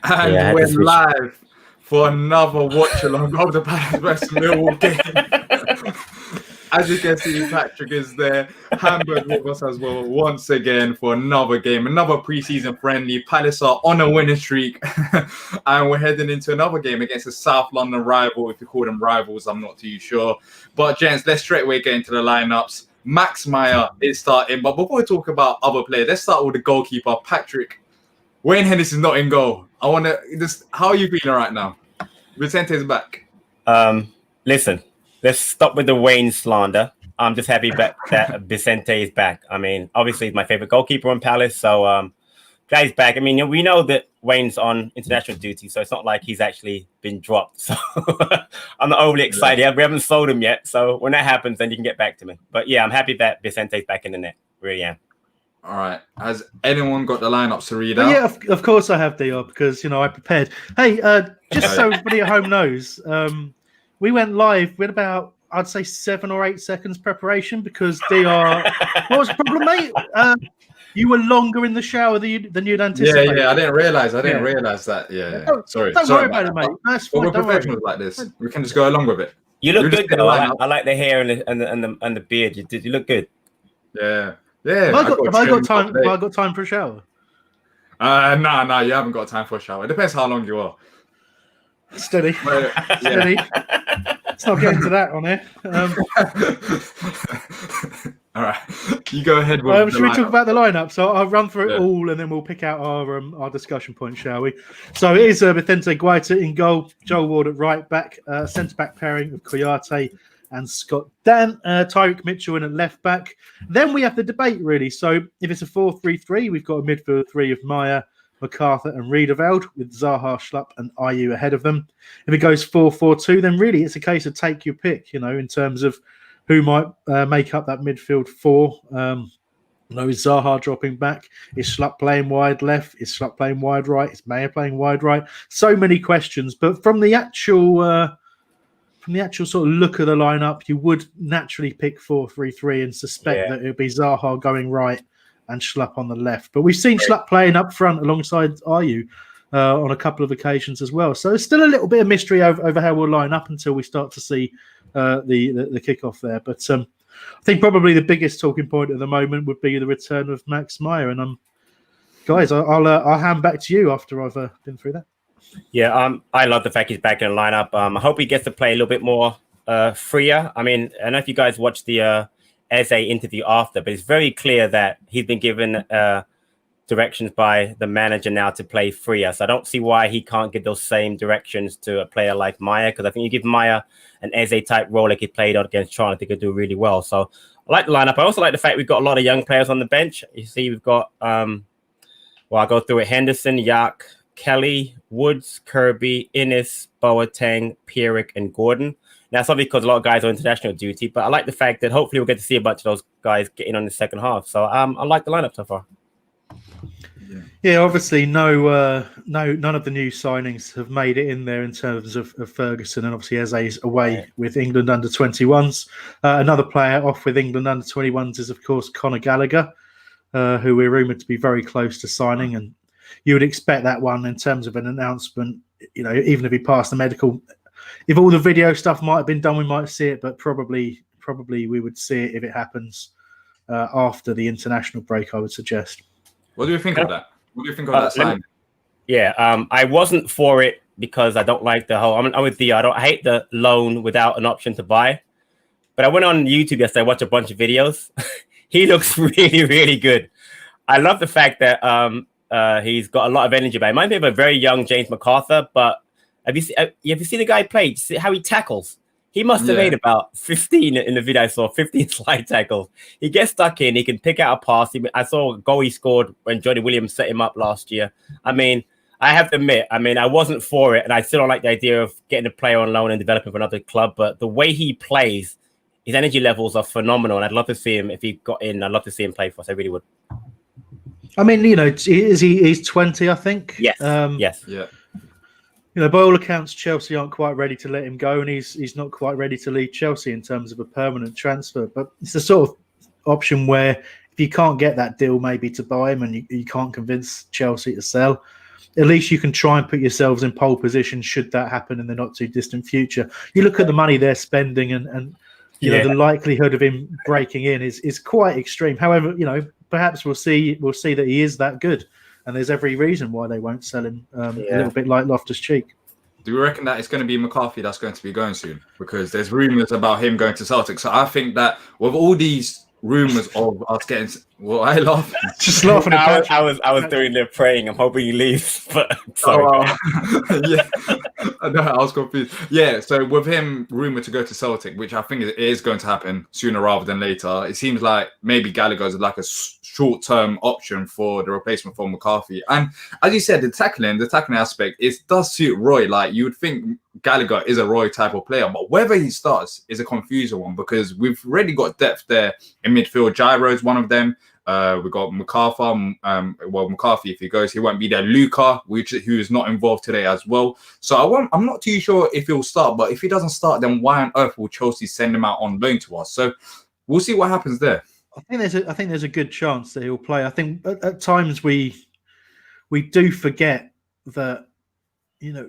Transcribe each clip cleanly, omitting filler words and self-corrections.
And we're live for another watch along of the Palace vs Millwall game. As you can see, Patrick is there, Hamburg with us as well, once again for another game, another pre-season friendly. Palace are on a winning streak, and we're heading into another game against a South London rival. If you call them rivals, I'm not too sure. But gents, let's straight away get into the lineups. Max Meyer is starting, but before we talk about other players, let's start with the goalkeeper, Patrick. Wayne Henderson's not in goal. I want to just, how are you feeling right now? Vicente's back. Listen, let's stop with the Wayne slander. I'm just happy that Vicente is back. I mean, obviously he's my favorite goalkeeper on Palace, so guy's back. I mean, we know that Wayne's on international duty, so it's not like he's actually been dropped. So I'm not overly excited. Yeah. We haven't sold him yet, so when that happens, then you can get back to me. But yeah, I'm happy that Vicente's back in the net. Really am. All right. Has anyone got the lineups to read out? Yeah, of course I have, Diyar, because, I prepared. Hey, just so everybody at home knows, we went live with about, I'd say, 7 or 8 seconds preparation because Diyar... What was the problem, mate? You were longer in the shower than you'd anticipated. Yeah, I didn't realise that. Yeah. Sorry. Don't worry about it, mate. That's fine. We're professionals like this. We can just go along with it. You look good, though. I like the hair and the beard. You look good. Yeah. Have I got time for a shower? No, you haven't got time for a shower. It depends how long you are. Steady. Steady. Let's not get into that on here. All right, you go ahead. Should we talk about the lineup? So I'll run through it all, and then we'll pick out our discussion points, shall we? So it is Vicente Guaita in goal, Joel Ward at right back, centre back pairing of Koyate and Scott Dan, Tyreek Mitchell in at left back. Then we have the debate, really. So if it's a 4-3-3, we've got a midfield three of Meyer, MacArthur and Riedewald with Zaha, Schlupp and Ayew ahead of them. If it goes 4-4-2, then really it's a case of take your pick, in terms of who might make up that midfield four. Is Zaha dropping back? Is Schlupp playing wide left? Is Schlupp playing wide right? Is Meyer playing wide right? So many questions. But from the actual sort of look of the lineup, you would naturally pick 4-3-3 and suspect that it would be Zaha going right and Schlupp on the left. But we've seen Schlupp playing up front alongside Ayew on a couple of occasions as well. So it's still a little bit of mystery over how we'll line up until we start to see the kickoff there. But I think probably the biggest talking point at the moment would be the return of Max Meyer. And guys, I'll hand back to you after I've been through that. Yeah, I love the fact he's back in the lineup. I hope he gets to play a little bit more freer. I mean, I don't know if you guys watched the Eze interview after, but it's very clear that he's been given directions by the manager now to play freer. So I don't see why he can't give those same directions to a player like Meyer, because I think you give Meyer an Eze type role like he played out against Charlotte, I think he'll do really well. So I like the lineup. I also like the fact we've got a lot of young players on the bench. You see, we've got, I'll go through it: Henderson, Yak, Kelly, Woods, Kirby, Innes, Boateng, Pierrick, and Gordon. Now, it's obviously because a lot of guys are on international duty, but I like the fact that hopefully we'll get to see a bunch of those guys get in on the second half. So I like the lineup so far. Yeah, obviously none of the new signings have made it in there in terms of Ferguson, and obviously Eze's away with England under 21s. Another player off with England under 21s is, of course, Conor Gallagher, who we're rumoured to be very close to signing, and you would expect that one in terms of an announcement, even if he passed the medical. If all the video stuff might have been done, we might see it, but probably we would see it if it happens after the international break, I would suggest. What do you think of that? What do you think of that sign? I wasn't for it because I don't like the whole... I'm with Diyar. I hate the loan without an option to buy. But I went on YouTube yesterday, watched a bunch of videos. He looks really, really good. I love the fact that he's got a lot of energy back. It reminds me of a very young James MacArthur, but have you seen the guy play? See how he tackles? He must have made about 15 in the video I saw, 15 slide tackles. He gets stuck in. He can pick out a pass. I saw a goal he scored when Johnny Williams set him up last year. I mean, I have to admit, I wasn't for it, and I still don't like the idea of getting a player on loan and developing for another club, but the way he plays, his energy levels are phenomenal, and I'd love to see him, if he got in, I'd love to see him play for us. I really would. I mean, he's 20, I think. Yes. Yes. Yeah. By all accounts, Chelsea aren't quite ready to let him go, and he's not quite ready to leave Chelsea in terms of a permanent transfer. But it's the sort of option where if you can't get that deal maybe to buy him and you can't convince Chelsea to sell, at least you can try and put yourselves in pole position should that happen in the not too distant future. You look at the money they're spending, and you know the likelihood of him breaking in is quite extreme. However, you know, perhaps we'll see that he is that good, and there's every reason why they won't sell him a little bit like Loftus-Cheek. Do we reckon that it's going to be McCarthy that's going to be going soon? Because there's rumours about him going to Celtic. So I think that with all these rumours of us getting, well, I laugh. Just laughing at I was doing the praying. I'm hoping he leaves, but sorry. Yeah, no, I was confused. Yeah, so with him rumoured to go to Celtic, which I think it is going to happen sooner rather than later, it seems like maybe Gallagher is like a short-term option for the replacement for McCarthy. And as you said, the tackling aspect, it does suit Roy. Like, you would think Gallagher is a Roy type of player, but whether he starts is a confusing one because we've already got depth there in midfield. Gyro's one of them. We got McCarthy. McCarthy, if he goes, he won't be there. Luca, who is not involved today as well. So I'm not too sure if he'll start, but if he doesn't start, then why on earth will Chelsea send him out on loan to us? So we'll see what happens there. I think there's a good chance that he'll play. I think at times we do forget that, you know,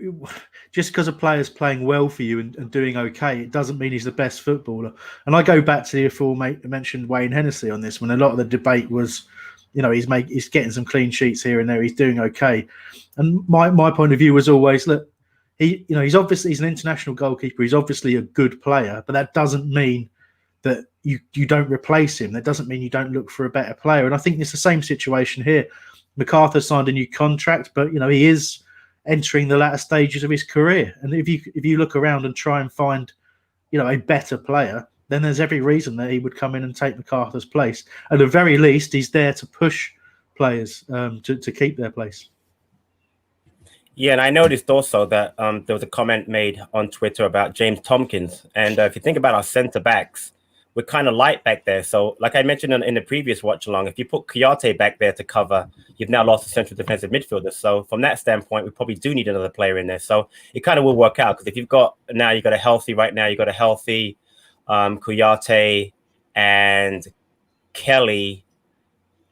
just because a player's playing well for you and doing okay, it doesn't mean he's the best footballer. And I go back to the aforementioned Wayne Hennessy on this, when a lot of the debate was, you know, he's getting some clean sheets here and there, he's doing okay. And my point of view was always, look, he's an international goalkeeper, he's obviously a good player, but that doesn't mean that you don't replace him. That doesn't mean you don't look for a better player. And I think it's the same situation here. MacArthur signed a new contract, but, you know, he is entering the latter stages of his career. And if you look around and try and find, you know, a better player, then there's every reason that he would come in and take MacArthur's place. At the very least, he's there to push players to keep their place. Yeah, and I noticed also that there was a comment made on Twitter about James Tompkins. And if you think about our centre-backs, we're kind of light back there. So like I mentioned in the previous watch along, if you put Kouyaté back there to cover, you've now lost a central defensive midfielder. So from that standpoint, we probably do need another player in there. So it kind of will work out, because if you've got a healthy Kouyaté and Kelly,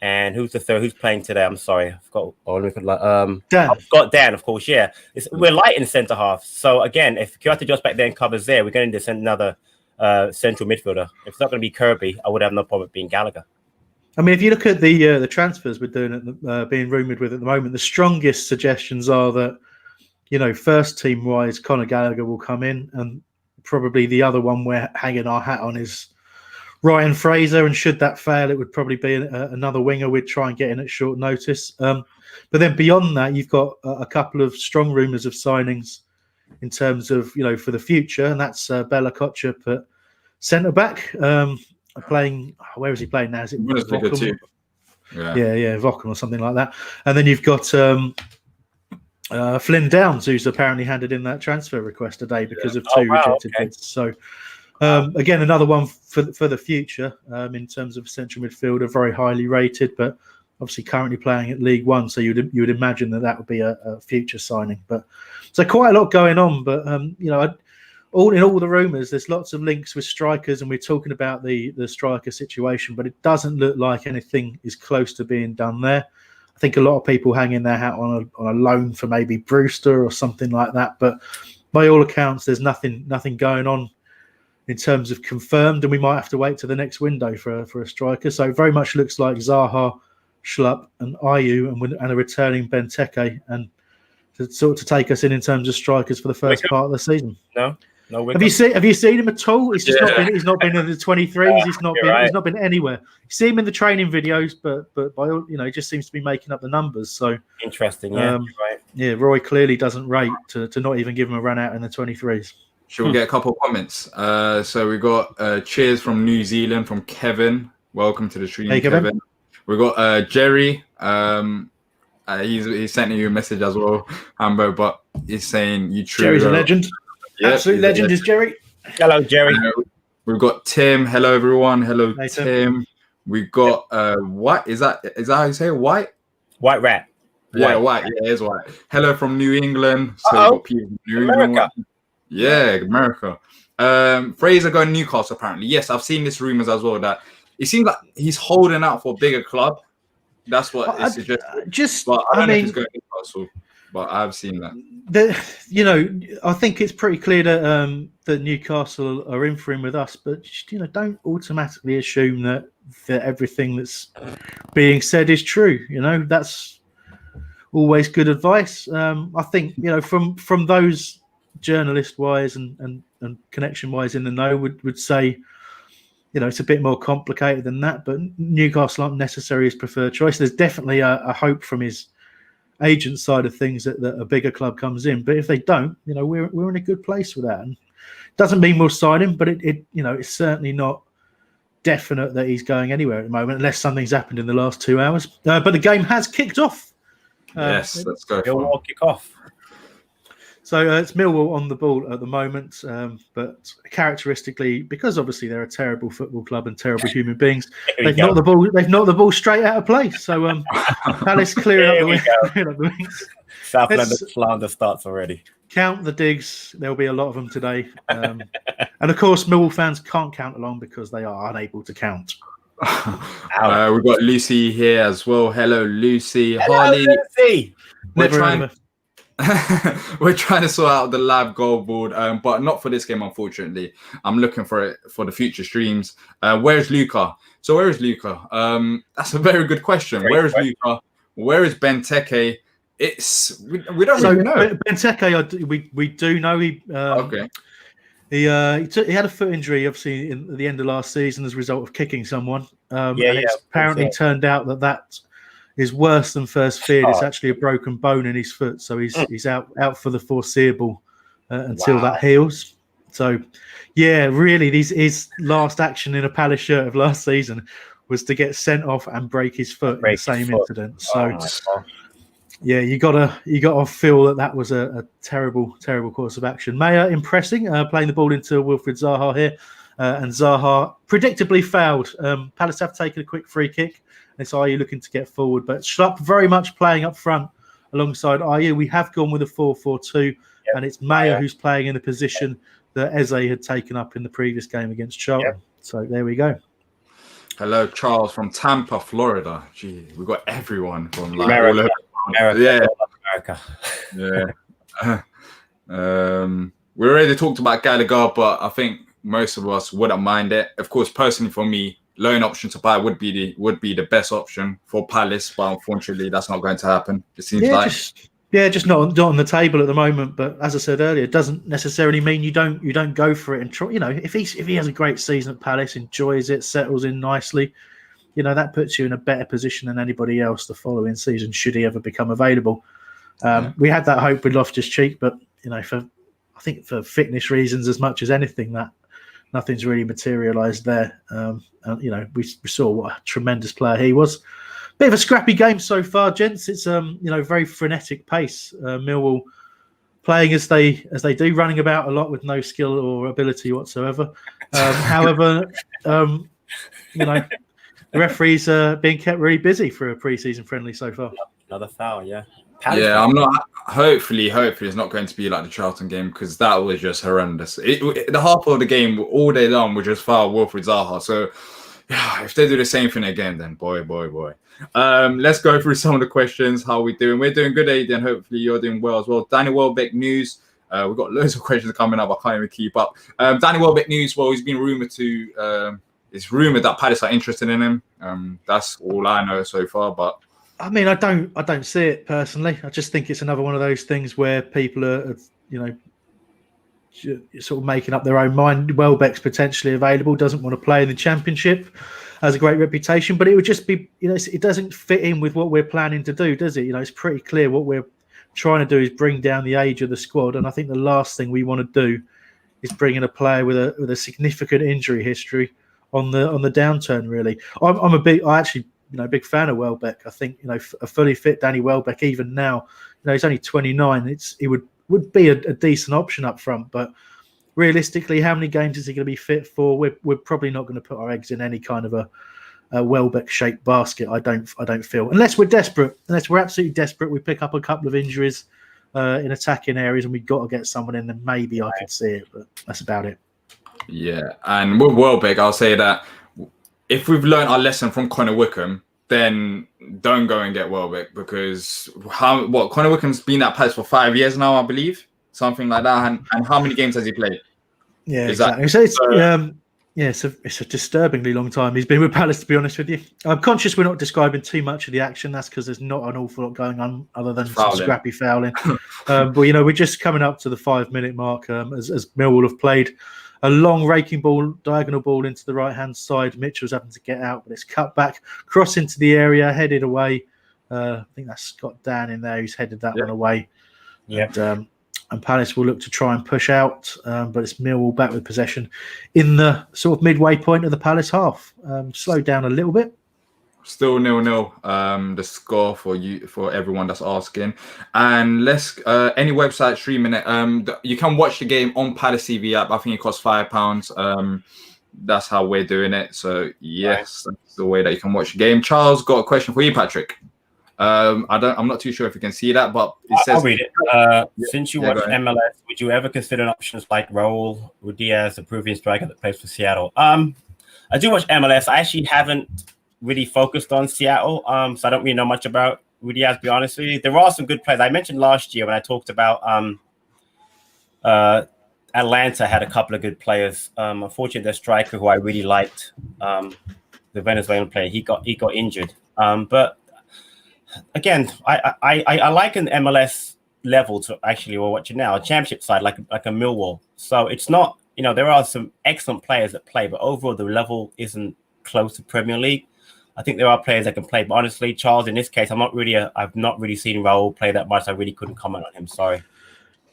and who's the third? Who's playing today? I'm sorry, I forgot. Dan. I've got Dan, of course. Yeah, we're light in centre half. So again, if Kouyaté just back there and covers there, we're going to send another central midfielder. If it's not going to be Kirby, I would have no problem being Gallagher. I mean, if you look at the transfers we're doing being rumoured with at the moment, the strongest suggestions are that, you know, first team wise, Conor Gallagher will come in, and probably the other one we're hanging our hat on is Ryan Fraser. And should that fail, it would probably be another winger we'd try and get in at short notice. But then beyond that, you've got a couple of strong rumours of signings in terms of, you know, for the future, and that's Bella Kotchap at centre back, playing. Where is he playing now? Is it Vockham? Yeah, Vockham or something like that. And then you've got Flynn Downs, who's apparently handed in that transfer request today because of two rejected bids. So again, another one for the future in terms of central midfielder, very highly rated, but obviously currently playing at League One. So you would imagine that would be a future signing. But so quite a lot going on. But you know, all the rumours, there's lots of links with strikers, and we're talking about the striker situation, but it doesn't look like anything is close to being done there. I think a lot of people hanging their hat on a loan for maybe Brewster or something like that. But by all accounts, there's nothing going on in terms of confirmed, and we might have to wait to the next window for a striker. So it very much looks like Zaha, Schlupp and Ayew and a returning Benteke, and to take us in terms of strikers for the first part of the season. No. Have you seen him at all? He's just not been in the 23s. He's not been anywhere. You see him in the training videos, but by all, you know, he just seems to be making up the numbers. So interesting. Yeah, right. Yeah, Roy clearly doesn't rate to not even give him a run out in the 23s. Should we get a couple of comments? So we got cheers from New Zealand from Kevin. Welcome to the stream, hey, Kevin. We got Jerry. He sent you a message as well, Amber, but he's saying you true. Jerry's a legend. Yeah, absolute legend is Jerry. Hello, Jerry. We've got Tim. Hello, everyone. Hello, hey, Tim. We got White. Is that how you say it? White? White Rat. Yeah, White. Yeah, it is White. Hello from New England. So New America. England. Yeah, America. Fraser going Newcastle apparently. Yes, I've seen this rumors as well that it seems like he's holding out for a bigger club. That's what it's suggested. I mean, he's going to Newcastle. but I've seen that. I think it's pretty clear that Newcastle are in for him with us, but don't automatically assume that everything that's being said is true. That's always good advice. I think from those journalist wise and connection wise in the know would say it's a bit more complicated than that, but Newcastle aren't necessarily his preferred choice. There's definitely a hope from his agent side of things that a bigger club comes in, but if they don't, we're in a good place with that. And doesn't mean we'll sign him, but it's certainly not definite that he's going anywhere at the moment, unless something's happened in the last 2 hours. But the game has kicked off. Yes, let's go. Millwall kick off. So it's Millwall on the ball at the moment, but characteristically, because obviously they're a terrible football club and terrible human beings, they've knocked the ball straight out of play. So Palace clearing up the wings. South London slander starts already. Count the digs. There'll be a lot of them today. And of course, Millwall fans can't count along because they are unable to count. We've got Lucy here as well. Hello, Lucy. Hello, Harley. Lucy. We're trying to sort out the live goal board, but not for this game, unfortunately. I'm looking for it for the future streams. Where's Luca? So where is Luca? That's a very good question. Where is Luca? Where is Benteke? We don't really know. Benteke, we do know he. Okay. He had a foot injury, obviously, at the end of last season as a result of kicking someone. It's apparently turned out that is worse than first feared. It's actually a broken bone in his foot, so he's out for the foreseeable until that heals. So, really, his last action in a Palace shirt of last season was to get sent off and break his foot in the same incident. So, you gotta feel that was a terrible course of action. Meyer impressing, playing the ball into Wilfried Zaha here, and Zaha predictably fouled. Palace have taken a quick free kick. It's Ayew looking to get forward, but Schlupp very much playing up front alongside Ayew. We have gone with a 4-4-2, and it's Meyer who's playing in the position that Eze had taken up in the previous game against Charlton. Yep. So there we go. Hello, Charles from Tampa, Florida. Gee, we've got everyone from America. Yeah. We already talked about Gallagher, but I think most of us wouldn't mind it. Of course, personally for me, loan option to buy would be the best option for Palace, but unfortunately, that's not going to happen. It seems just not on the table at the moment. But as I said earlier, it doesn't necessarily mean you don't go for it and try. If he has a great season at Palace, enjoys it, settles in nicely, that puts you in a better position than anybody else the following season should he ever become available. We had that hope with Loftus-Cheek, but I think for fitness reasons as much as anything, that nothing's really materialised there. We saw what a tremendous player he was. Bit of a scrappy game so far, gents. It's very frenetic pace. Millwall playing as they do, running about a lot with no skill or ability whatsoever. However, the referees are being kept really busy for a pre-season friendly so far. Another foul, yeah. I'm not. Hopefully, it's not going to be like the Charlton game because that was just horrendous. The half of the game all day long was just foul Wilfried Zaha. So, if they do the same thing again, then boy. Let's go through some of the questions. How are we doing? We're doing good, Aidan. Hopefully, you're doing well as well. Danny Welbeck news. We've got loads of questions coming up. I can't even keep up. Danny Welbeck news. Well, he's been rumored to. It's rumored that Palace are interested in him. That's all I know so far, but. I mean, I don't see it personally. I just think it's another one of those things where people are, sort of making up their own mind. Welbeck's potentially available, doesn't want to play in the Championship, has a great reputation, but it would just be, it doesn't fit in with what we're planning to do, does it? It's pretty clear what we're trying to do is bring down the age of the squad, and I think the last thing we want to do is bring in a player with a significant injury history on the downturn. Really, I'm a big fan of Welbeck. I think a fully fit Danny Welbeck, even now, he's only 29. It would be a decent option up front, but realistically, how many games is he going to be fit for? We're probably not going to put our eggs in any kind of a Welbeck-shaped basket. I don't feel, unless we're absolutely desperate. We pick up a couple of injuries in attacking areas, and we've got to get someone in. Then maybe I could see it, but that's about it. Yeah, and with Welbeck, I'll say that. If we've learned our lesson from Connor Wickham, then don't go and get Welbeck, because Conor Wickham's been at Palace for 5 years now, I believe, something like that. And how many games has he played? Yeah, exactly. So it's a disturbingly long time he's been with Palace, to be honest with you. I'm conscious we're not describing too much of the action. That's because there's not an awful lot going on other than some scrappy fouling. But we're just coming up to the 5-minute mark as Millwall have played a long raking ball, diagonal ball into the right-hand side. Mitchell's having to get out, but it's cut back, cross into the area, headed away. I think that's Scott Dan in there who's headed that one away. Yeah. And Palace will look to try and push out, but it's Millwall back with possession in the sort of midway point of the Palace half. Slowed down a little bit. Still 0-0. The score for everyone that's asking. And let's any website streaming it. You can watch the game on Palace TV app. I think it costs £5. That's how we're doing it. So yes, that's the way that you can watch the game. Charles got a question for you, Patrick. I'm not too sure if you can see that, but it says. I'll read it. Since you watch MLS, would you ever consider options like Raul Diaz, a Peruvian striker that plays for Seattle? I do watch MLS. I actually haven't really focused on Seattle, so I don't really know much about Diaz, to be honest with you. There are some good players. I mentioned last year when I talked about Atlanta had a couple of good players. Unfortunately, their striker, who I really liked, the Venezuelan player, he got injured. But again, I like an MLS level to actually we're watching now, a championship side like a Millwall. So it's not, there are some excellent players that play, but overall the level isn't close to Premier League. I think there are players that can play, but honestly, Charles, in this case, I've not really seen Raul play that much. I really couldn't comment on him. Sorry.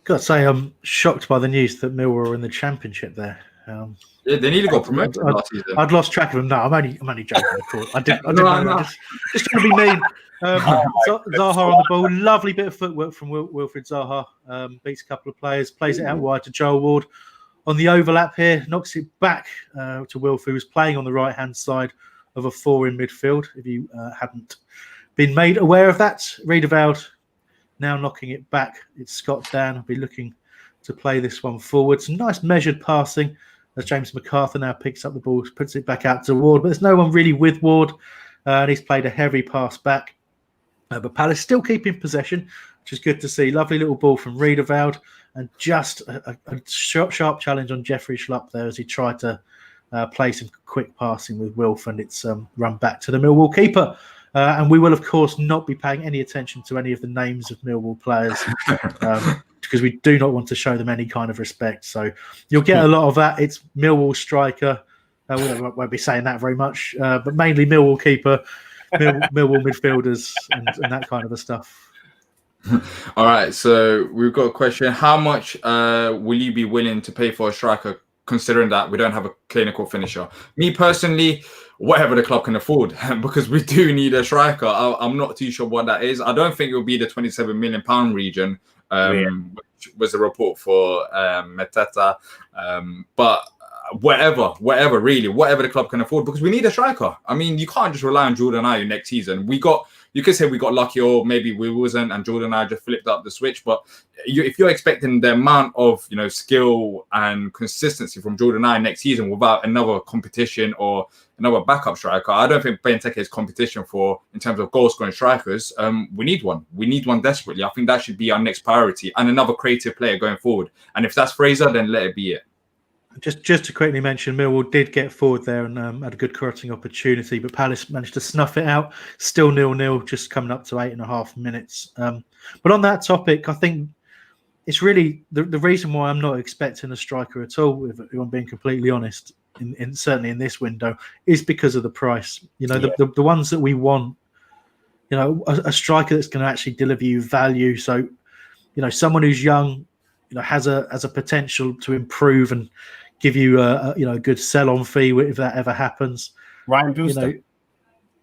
Got to say, I'm shocked by the news that Millwall are in the Championship there. Yeah, they nearly got promoted last season. I'd lost track of them. No, I'm only joking. Of course, I didn't know. Just trying to be mean. Zaha on the ball, lovely bit of footwork from Wilfried Zaha. Beats a couple of players, plays it out wide to Joel Ward. On the overlap here, knocks it back to Wilf, who was playing on the right-hand side of a 4 in midfield. If you hadn't been made aware of that, Riedewald now knocking it back. It's Scott Dan. I'll be looking to play this one forward. Some nice measured passing as James MacArthur now picks up the ball, puts it back out to Ward, but there's no one really with Ward, and he's played a heavy pass back. But Palace still keeping possession, which is good to see. Lovely little ball from Riedewald, and just a sharp challenge on Jeffrey Schlupp there as he tried to play some quick passing with Wilf, and it's run back to the Millwall keeper. And we will, of course, not be paying any attention to any of the names of Millwall players because we do not want to show them any kind of respect. So you'll get a lot of that. It's Millwall striker. We won't be saying that very much, but mainly Millwall keeper, Millwall midfielders, and that kind of a stuff. All right, so we've got a question. How much will you be willing to pay for a striker, considering that we don't have a clinical finisher? Me personally, whatever the club can afford, because we do need a striker. I'm not too sure what that is. I don't think it will be the £27 million region, which was a report for Meteta. But whatever the club can afford, because we need a striker. I mean, you can't just rely on Jordan Ayew next season. You could say we got lucky, or maybe we wasn't, and Jordan Ayew just flipped up the switch. But if you're expecting the amount of skill and consistency from Jordan Ayew next season without another competition or another backup striker, I don't think Benteke is competition in terms of goal scoring strikers. We need one. We need one desperately. I think that should be our next priority, and another creative player going forward. And if that's Fraser, then let it be it. Just to quickly mention, Millwall did get forward there and had a good crossing opportunity, but Palace managed to snuff it out. Still 0-0, just coming up to 8.5 minutes. But on that topic, I think it's really the reason why I'm not expecting a striker at all, if I'm being completely honest, certainly in this window, is because of the price. The ones that we want, a striker that's going to actually deliver you value. So, someone who's young, has a potential to improve and give you a good sell-on fee if that ever happens. Ryan Brewster.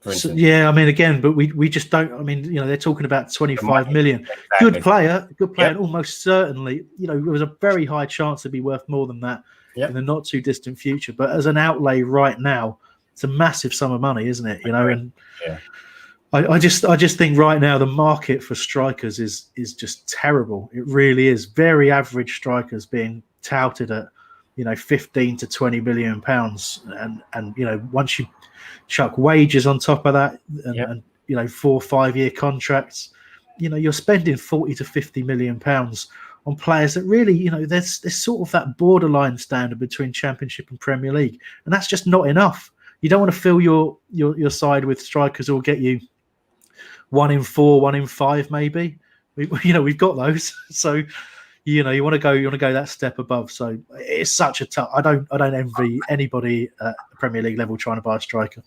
But we just don't. I mean, they're talking about 25 million. Exactly. Good player, and almost certainly, there was a very high chance to be worth more than that in the not too distant future. But as an outlay right now, it's a massive sum of money, isn't it? I just think right now the market for strikers is just terrible. It really is. Very average strikers being touted at 15 to 20 million pounds, and once you chuck wages on top of that, and 4 or 5 year contracts, you're spending 40 to 50 million pounds on players that really, there's sort of that borderline standard between Championship and Premier League, and that's just not enough. You don't want to fill your side with strikers who will get you 1 in 4, 1 in 5, maybe. We've got those, so you want to go that step above. So it's such a tough. I don't envy anybody at Premier League level trying to buy a striker.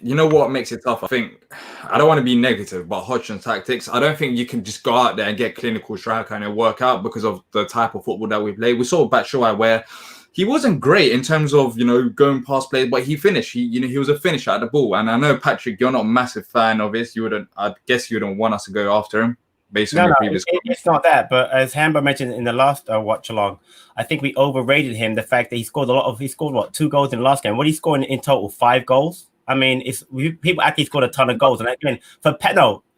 You know what makes it tough? I think, I don't want to be negative, but Hodgson's tactics, I don't think you can just go out there and get clinical striker and it work out because of the type of football that we play. We saw Batshuayi where he wasn't great in terms of, going past players, but he finished. He was a finisher at the ball. And I know, Patrick, you're not a massive fan of this. I guess you wouldn't want us to go after him. Based on the previous it's not that, but as Hamber mentioned in the last watch along, I think we overrated him. The fact that he scored 2 goals in the last game. What he scored in total? 5 goals. I mean, people actually scored a ton of goals. And again, let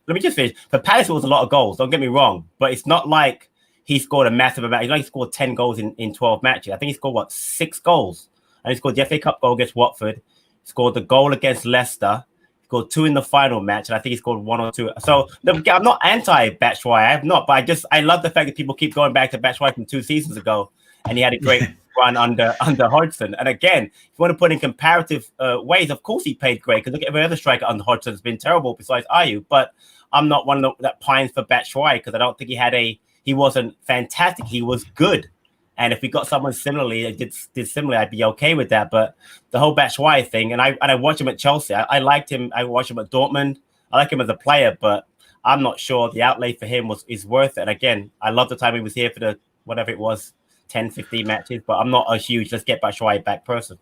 me just finish. For Palace, it was a lot of goals. Don't get me wrong, but it's not like he scored a massive amount. He scored 10 goals in 12 matches. I think he scored 6 goals, and he scored the FA Cup goal against Watford. Scored the goal against Leicester. Scored 2 in the final match, and I think he scored 1 or 2. So I'm not anti-Batshuayi. I'm not, but I love the fact that people keep going back to Batshuayi from 2 seasons ago, and he had a great run under Hodgson. And again, if you want to put in comparative ways, of course he played great, because look at every other striker under Hodgson has been terrible besides Ayew. But I'm not one that pines for Batshuayi, because I don't think he wasn't fantastic. He was good. And if we got someone similarly that did similarly, I'd be okay with that. But the whole Batshuayi thing, and I watched him at Chelsea. I liked him. I watched him at Dortmund. I like him as a player, but I'm not sure the outlay for him is worth it. And again, I love the time he was here for the whatever it was, 10, 15 matches. But I'm not a huge let's get Batshuayi back person.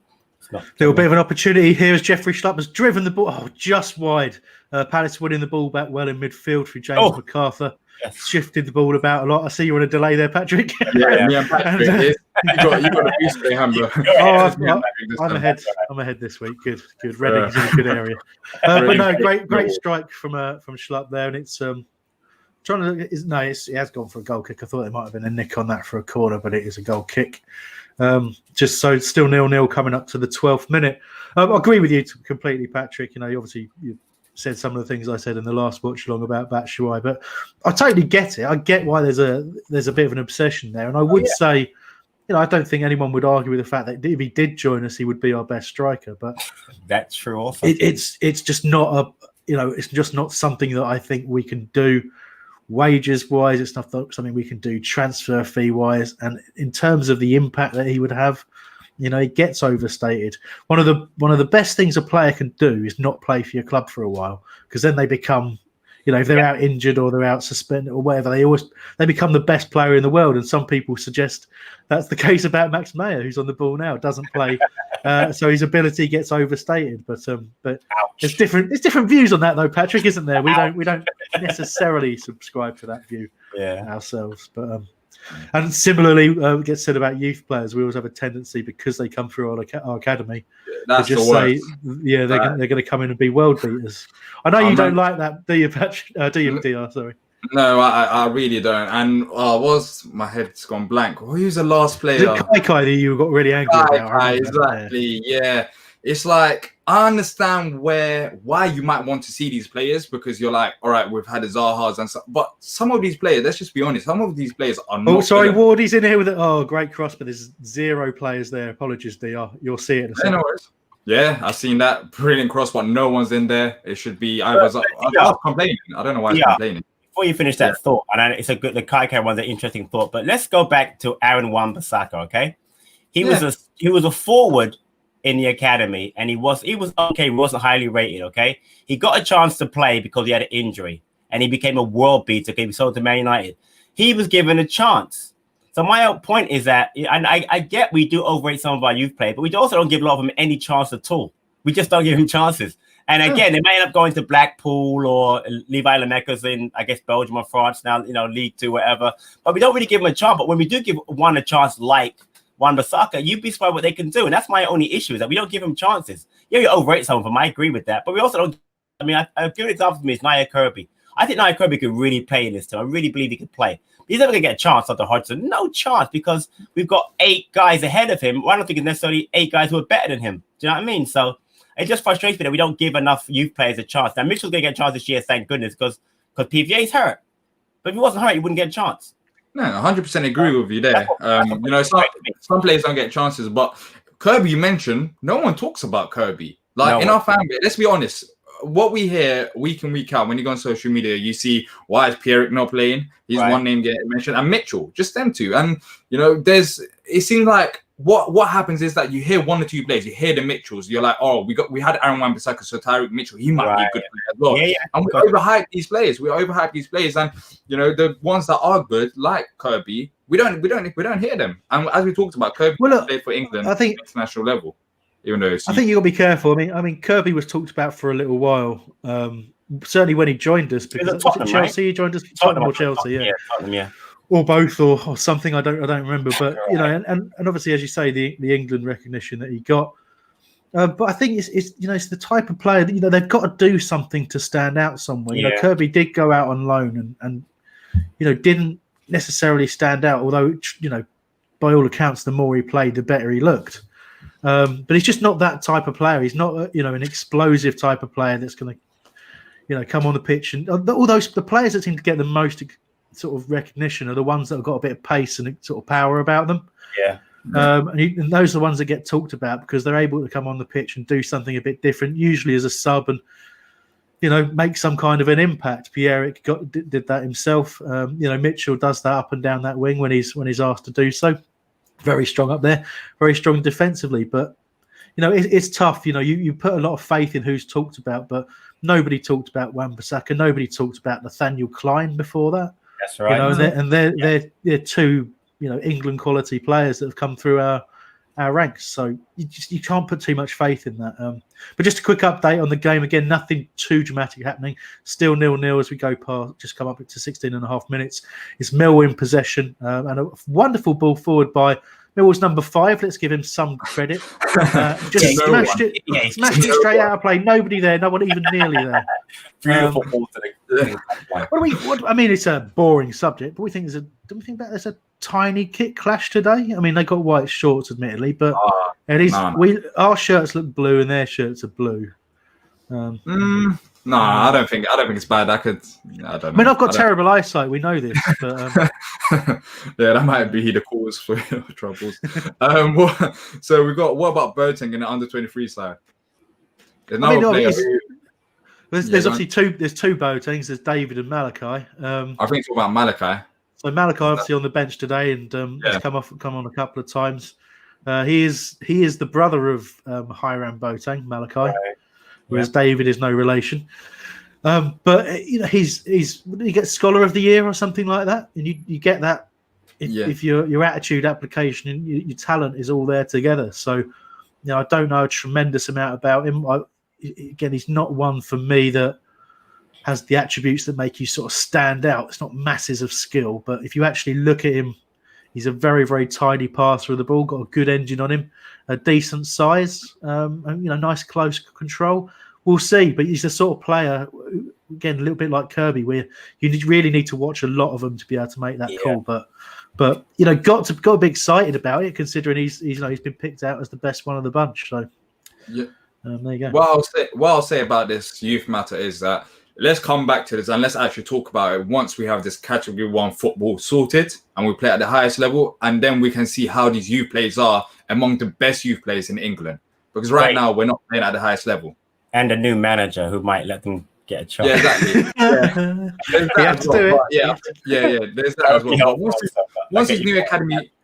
Little bit of an opportunity here as Jeffrey Schlupp has driven the ball just wide. Palace winning the ball back well in midfield through James MacArthur. Yes. Shifted the ball about a lot. I see you on a delay there, Patrick. Yeah, me and Patrick. You got a piece there, Hamber. I'm ahead this week. Good. Reading's in a good area. But no, great strike from Schlupp there, and it's trying to look. It has gone for a goal kick. I thought there might have been a nick on that for a corner, but it is a goal kick. Just so still 0-0 coming up to the 12th minute. I agree with you completely, Patrick. Obviously you said some of the things I said in the last watch along about Batshuayi, but I totally get it. I get why there's a bit of an obsession there, and I would say, I don't think anyone would argue with the fact that if he did join us, he would be our best striker. But that's true. Also, it's just not it's just not something that I think we can do wages wise. It's not something we can do transfer fee wise, and in terms of the impact that he would have. It gets overstated. One of the best things a player can do is not play for your club for a while, because then they become, if they're out injured or they're out suspended or whatever, they become the best player in the world. And some people suggest that's the case about Max Meyer, who's on the ball now, doesn't play, so his ability gets overstated. But there's different views on that though, Patrick, isn't there? We don't necessarily subscribe to that view ourselves, but. And similarly, gets said about youth players. We always have a tendency, because they come through our academy, to just say, they're going to come in and be world beaters. I know you don't like that, do you, Patrick? Do you, Diyar? Sorry. No, I really don't. And my head's gone blank. Who's the last player? Kai that you got really angry about. Exactly. Yeah. It's like, I understand why you might want to see these players, because you're like, all right, we've had the Zahas and stuff. But some of these players, let's just be honest, some of these players are not. Oh, sorry, Wardy's in here with it. Oh, great cross, but there's 0 players there. Apologies, Diyar. You'll see it in a second. Yeah, I've seen that. Brilliant cross, but no one's in there. It should be either. I'm complaining. I don't know why he's complaining. Before you finish that thought, and it's the Kai one's an interesting thought, but let's go back to Aaron Wan-Bissaka, okay? He was a forward in the academy, and he was okay. He wasn't highly rated. Okay, he got a chance to play because he had an injury, and he became a world beater. Okay, he sold to Man United. He was given a chance. So my point is that, and I get we do overrate some of our youth players, but we also don't give a lot of them any chance at all. We just don't give him chances. And again, they may end up going to Blackpool or Levi Lemekers in, I guess, Belgium or France now, League 2, whatever. But we don't really give them a chance. But when we do give one a chance, like Wan-Bissaka, you'd be surprised what they can do. And that's my only issue, is that we don't give them chances. Yeah, you overrate some of them. I agree with that. But we also don't. I mean, a good example for me is Nia Kirby. I think Naya Kirby could really play in this team. I really believe he could play. He's never going to get a chance after Hodgson. No chance, because we've got 8 guys ahead of him. I don't think it's necessarily 8 guys who are better than him. Do you know what I mean? So it just frustrates me that we don't give enough youth players a chance. Now, Mitchell's going to get a chance this year, thank goodness, because PVA's hurt. But if he wasn't hurt, he wouldn't get a chance. No, 100% agree with you there. Some players don't get chances, but Kirby, you mentioned, no one talks about Kirby. In our fan base, let's be honest, what we hear week in, week out, when you go on social media, you see, why is Pierrick not playing? He's one name getting mentioned, and Mitchell, just them two. And, it seems like what happens is that you hear 1 or 2 players, you hear the Mitchells, you're like, oh, we had Aaron Wan-Bissaka, so Tyreek Mitchell, he might be a good player as well. Yeah. And we overhype these players. And the ones that are good, like Kirby, we don't hear them. And as we talked about, Kirby played for England at international level. Even though I think you got to be careful. I mean, Kirby was talked about for a little while. Certainly when he joined us, because Tottenham, Chelsea, right? He joined us, Tottenham or Chelsea, Tottenham, or both, or something. I don't remember. But and obviously, as you say, the England recognition that he got. But I think it's the type of player that they've got to do something to stand out somewhere. Kirby did go out on loan and didn't necessarily stand out. Although by all accounts, the more he played, the better he looked. But he's just not that type of player. He's not an explosive type of player that's going to come on the pitch. And all the players that seem to get the most sort of recognition are the ones that have got a bit of pace and sort of power about them. Yeah. And those are the ones that get talked about because they're able to come on the pitch and do something a bit different, usually as a sub, and make some kind of an impact. Pierrick did that himself. Mitchell does that up and down that wing when he's asked to do so. Very strong up there, very strong defensively. But it's tough. You put a lot of faith in who's talked about, but nobody talked about Wan-Bissaka. Nobody talked about Nathaniel Klein before that. That's right. They're 2 England quality players that have come through our ranks. So you can't put too much faith in that. But just a quick update on the game. Again, nothing too dramatic happening. Still 0-0 as we go past. Just come up to 16.5 minutes. It's Millwall in possession and a wonderful ball forward by Millwall's number 5. Let's give him some credit. Just smashed it straight out of play. Nobody there. No one even nearly there. Beautiful ball to the I mean, it's a boring subject, but do we think there's a tiny kit clash today? I mean, they got white shorts, admittedly, but our shirts look blue and their shirts are blue. No, I don't think it's bad. I don't know. I mean, I've got terrible eyesight. We know this, but yeah, that might be the cause for your troubles. So we got. What about Boateng in the under-23 side? There's obviously 2. There's 2 Boatengs. There's David and Malachi. I think it's all about Malachi. So Malachi obviously on the bench today and has come on a couple of times. He is the brother of Hiram Boateng, Malachi. Whereas David is no relation. But he gets Scholar of the Year or something like that, and you get that if your attitude, application, and your talent is all there together. So I don't know a tremendous amount about him. Again, he's not one for me that has the attributes that make you sort of stand out. It's not masses of skill, but if you actually look at him, he's a very, very tidy passer of the ball, got a good engine on him, a decent size, and, nice close control. We'll see, but he's the sort of player, again, a little bit like Kirby, where you really need to watch a lot of them to be able to make that call. But got to be excited about it, considering he's been picked out as the best one of the bunch. So there you go. What I'll say about this youth matter is that let's come back to this and let's actually talk about it once we have this Category 1 football sorted and we play at the highest level, and then we can see how these youth players are among the best youth players in England. Because right now we're not playing at the highest level. And a new manager who might let them get a chance. Yeah, exactly. There's that as well. There's that as well. Once these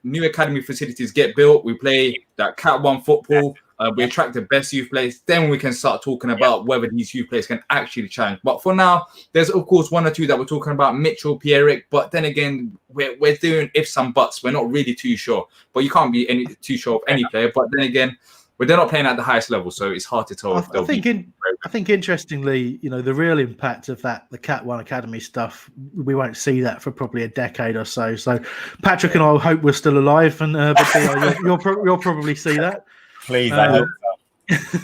new academy facilities get built, we play that Cat 1 football. We attract the best youth players. Then we can start talking about whether these youth players can actually challenge. But for now, there's of course 1 or 2 that we're talking about, Mitchell, Pierrick. But then again, we're doing ifs and buts. We're not really too sure. But you can't be too sure of any player. But then again, they're not playing at the highest level, so it's hard to tell. I think interestingly, the real impact of the Cat 1 Academy stuff, we won't see that for probably a decade or so. So Patrick and I hope we're still alive, and but you'll probably see that. Please, I hope so.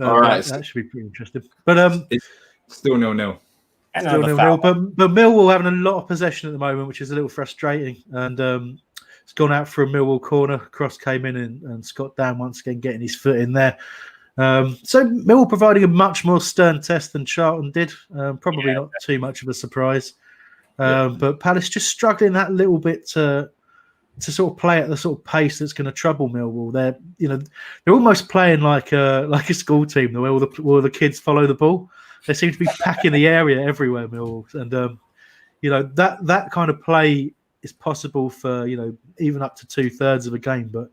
All right, that should be pretty interesting. But it's still 0-0. And Still another 0-0, foul. but Millwall having a lot of possession at the moment, which is a little frustrating. And it's gone out for a Millwall corner. Cross came in, and Scott Dan once again getting his foot in there. So Millwall providing a much more stern test than Charlton did. Probably not too much of a surprise. But Palace just struggling that little bit to sort of play at the sort of pace that's going to trouble Millwall. They're almost playing like a school team, the way all the kids follow the ball. They seem to be packing the area everywhere, Millwall, and that kind of play is possible for even up to 2/3 of a game, but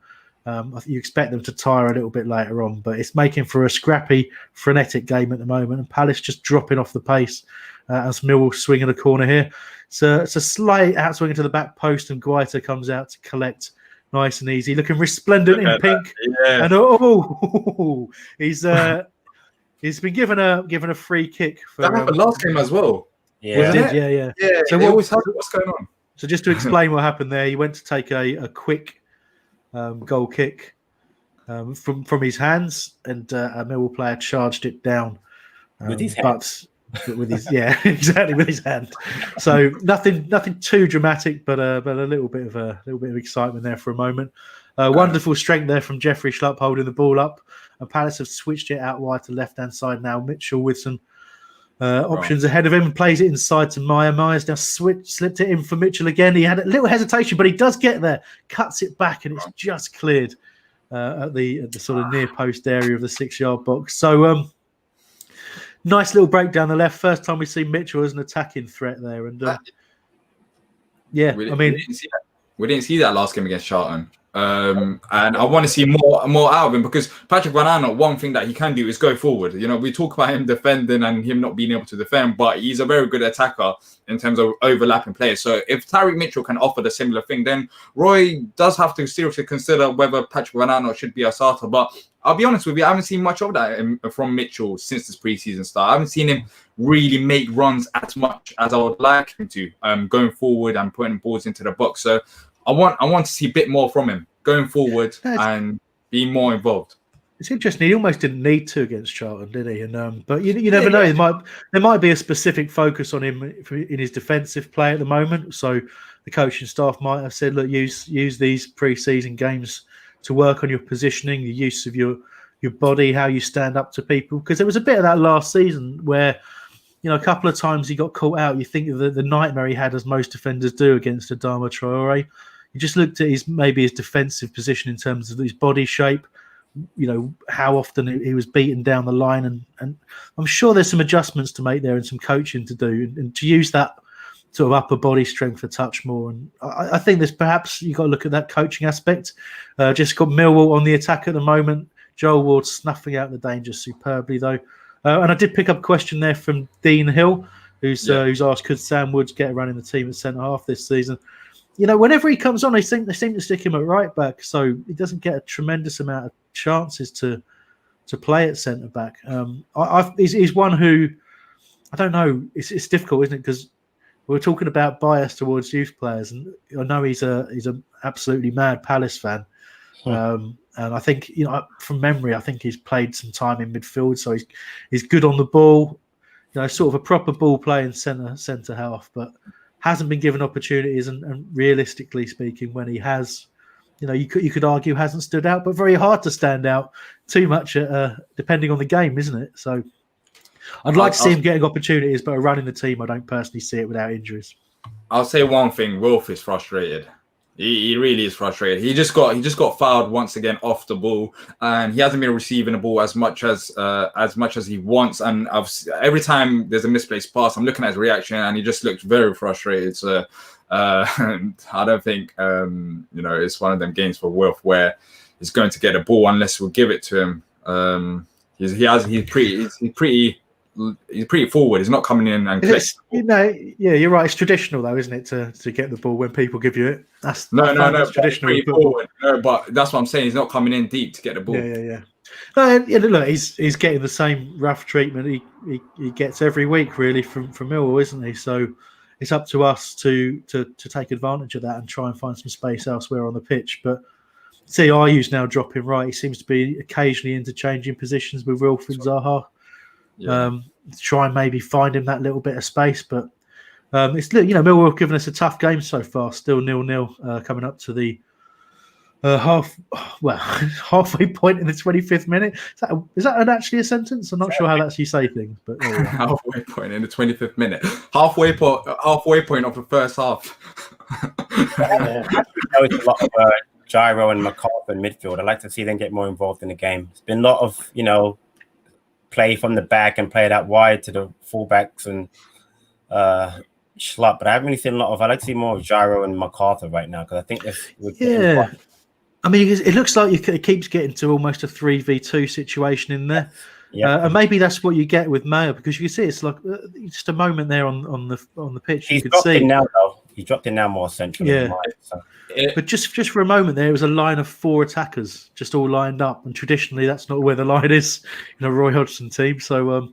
I think you expect them to tire a little bit later on. But it's making for a scrappy, frenetic game at the moment, and Palace just dropping off the pace as Millwall swinging a corner here. So it's a slight outswing into the back post, and Guaita comes out to collect nice and easy, looking resplendent in pink. Yeah. And he's been given a free kick for That happened last game as well. Yeah. Yeah. Yeah. So they always have what's going on. So just to explain what happened there, he went to take a quick goal kick from his hands, and a Millwall player charged it down With his hand. with his exactly with his hand. So nothing too dramatic, but a little bit of excitement there for a moment. Wonderful strength there from Jeffrey Schlupp holding the ball up, and Palace have switched it out wide to left hand side now. Mitchell with some options ahead of him, and plays it inside to Meyer. Meyer's now slipped it in for Mitchell again. He had a little hesitation, but he does get there, cuts it back, and it's just cleared at the sort of near post area of the 6-yard box. So nice little break down the left. First time we see Mitchell as an attacking threat there, and we didn't see that last game against Charlton. And I want to see more out of him, because Patrick Van Aanholt, one thing that he can do is go forward. We talk about him defending and him not being able to defend, but he's a very good attacker in terms of overlapping players. So if Tyreek Mitchell can offer the similar thing, then Roy does have to seriously consider whether Patrick Van Aanholt should be a starter. But I'll be honest with you, I haven't seen much of that from Mitchell since this preseason start. I haven't seen him really make runs as much as I would like him to, going forward and putting balls into the box. So I want to see a bit more from him going forward and being more involved. It's interesting. He almost didn't need to against Charlton, did he? And but you never know. There might be a specific focus on him in his defensive play at the moment. So the coaching staff might have said, "Look, use these pre-season games to work on your positioning, the use of your body, how you stand up to people." Because there was a bit of that last season where, a couple of times he got caught out. You think of the nightmare he had, as most defenders do, against Adama Traore. You just looked at his defensive position in terms of his body shape, how often he was beaten down the line. And I'm sure there's some adjustments to make there and some coaching to do, and to use that sort of upper body strength a touch more. And I think there's perhaps you've got to look at that coaching aspect. Just got Millwall on the attack at the moment. Joel Ward snuffing out the danger superbly, though. And I did pick up a question there from Dean Hill, who's asked, could Sam Woods get a run in the team at centre-half this season? Whenever he comes on, they seem to stick him at right back, so he doesn't get a tremendous amount of chances to play at centre back. He's one who, I don't know, it's difficult, isn't it? Because we're talking about bias towards youth players, and I know he's a absolutely mad Palace fan, and I think from memory, I think he's played some time in midfield, so he's good on the ball, sort of a proper ball playing centre half, but hasn't been given opportunities, and realistically speaking, when he has, you could argue hasn't stood out, but very hard to stand out too much, depending on the game, isn't it? So I'd like to see him getting opportunities, but running the team, I don't personally see it without injuries. I'll say one thing: Wilf is frustrated. He really is frustrated. He just got fouled once again off the ball, and he hasn't been receiving the ball as much as he wants. And every time there's a misplaced pass, I'm looking at his reaction, and he just looks very frustrated. So I don't think it's one of them games for Wilf where he's going to get a ball unless we'll give it to him. He's pretty forward. He's not coming in and you're right. It's traditional though, isn't it, to get the ball when people give you it? That's traditional. No, but that's what I'm saying. He's not coming in deep to get the ball. Yeah. Look, he's getting the same rough treatment he gets every week, really, from Millwall, isn't he? So it's up to us to take advantage of that and try and find some space elsewhere on the pitch. But see, Ayu's now dropping right. He seems to be occasionally interchanging positions with Wilf and Zaha. Try and maybe find him that little bit of space. But it's Millwall have given us a tough game so far. Still 0-0 coming up to the halfway point in the 25th minute. Is that actually a sentence? I'm not sure how that's you say things, but halfway point in the 25th minute. Halfway point of the first half. It's a lot of Gyro and MacArthur in midfield. I'd like to see them get more involved in the game. It's been a lot of play from the back and play that wide to the fullbacks and Schlupp, but I haven't really seen a lot of. I'd like to see more of Gyro and MacArthur right now because I think this. I mean, it looks like it keeps getting to almost a 3v2 situation in there. Yeah, and maybe that's what you get with Meyer because you can see it's like just a moment there on the pitch. He's dropped in now, though. He's dropped in now more centrally. Yeah, but just for a moment there, it was a line of 4 attackers just all lined up, and traditionally that's not where the line is in a Roy Hodgson team. So,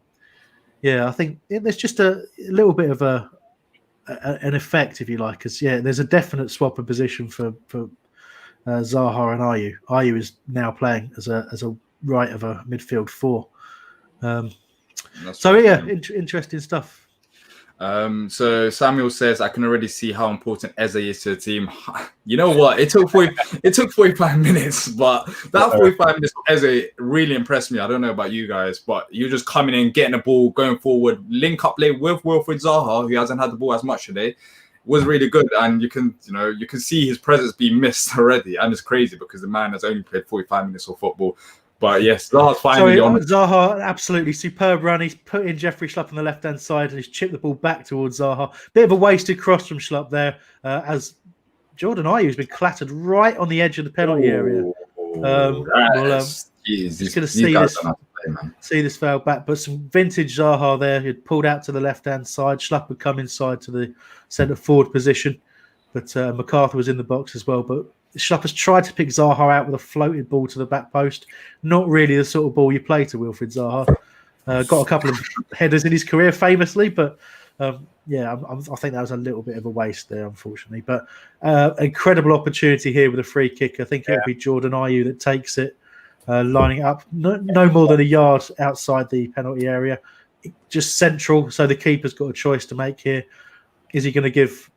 I think there's just a little bit of an effect, if you like, because there's a definite swap of position for Zaha and Ayew. Ayew is now playing as a right of a midfield 4. Interesting stuff. So Samuel says, I can already see how important Eze is to the team. You know what? It took 45 minutes, but that 45 minutes of Eze really impressed me. I don't know about you guys, but you're just coming in, getting the ball, going forward, link up late with Wilfried Zaha, who hasn't had the ball as much today. Was really good, and you can see his presence being missed already, and it's crazy because the man has only played 45 minutes of football. But yes, Zaha's finally on. Zaha, absolutely superb run. He's put in Jeffrey Schlupp on the left-hand side, and he's chipped the ball back towards Zaha. Bit of a wasted cross from Schlupp there, as Jordan Ayew has been clattered right on the edge of the penalty area. He's going to see this foul back, but some vintage Zaha there. He'd pulled out to the left-hand side. Schlupp would come inside to the centre-forward position, but MacArthur was in the box as well. But Schlupp has tried to pick Zaha out with a floated ball to the back post. Not really the sort of ball you play to Wilfried Zaha. Got a couple of headers in his career, famously, but I think that was a little bit of a waste there, unfortunately. But incredible opportunity here with a free kick. I think it'll be Jordan Ayew that takes it, lining up no more than a yard outside the penalty area, just central. So the keeper's got a choice to make here. Is he going to give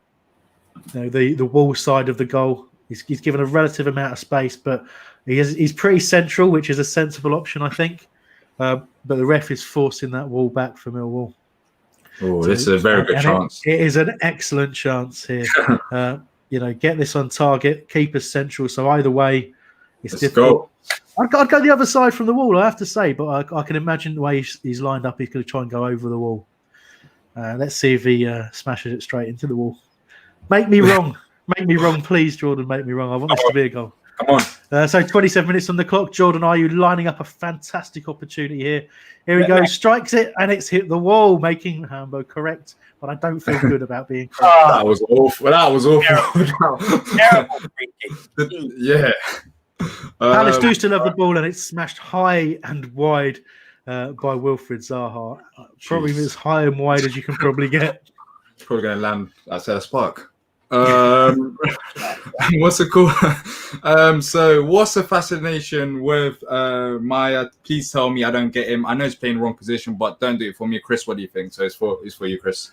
the wall side of the goal? He's given a relative amount of space, but he's pretty central, which is a sensible option, I think. But the ref is forcing that wall back for Millwall. Oh, this is a very good chance. It is an excellent chance here. Get this on target, keep us central. So either way, it's difficult. I'd go the other side from the wall, I have to say, but I can imagine the way he's lined up, he's going to try and go over the wall. Let's see if he smashes it straight into the wall. Make me wrong. Make me wrong, please, Jordan. Make me wrong. I want this to be a goal. Come on. So 27 minutes on the clock. Jordan Ayew lining up a fantastic opportunity here. Here he goes, strikes it, and it's hit the wall, making Hambo correct. But I don't feel good about being correct. That was awful. Terrible. Yeah. Palace do still have the ball, and it's smashed high and wide by Wilfried Zaha. Probably as high and wide as you can probably get. Probably going to land outside a spark. What's it called? So what's the fascination with Meyer? Please tell me I don't get him. I know he's playing the wrong position, but don't do it for me. Chris, what do you think? So it's for you, Chris.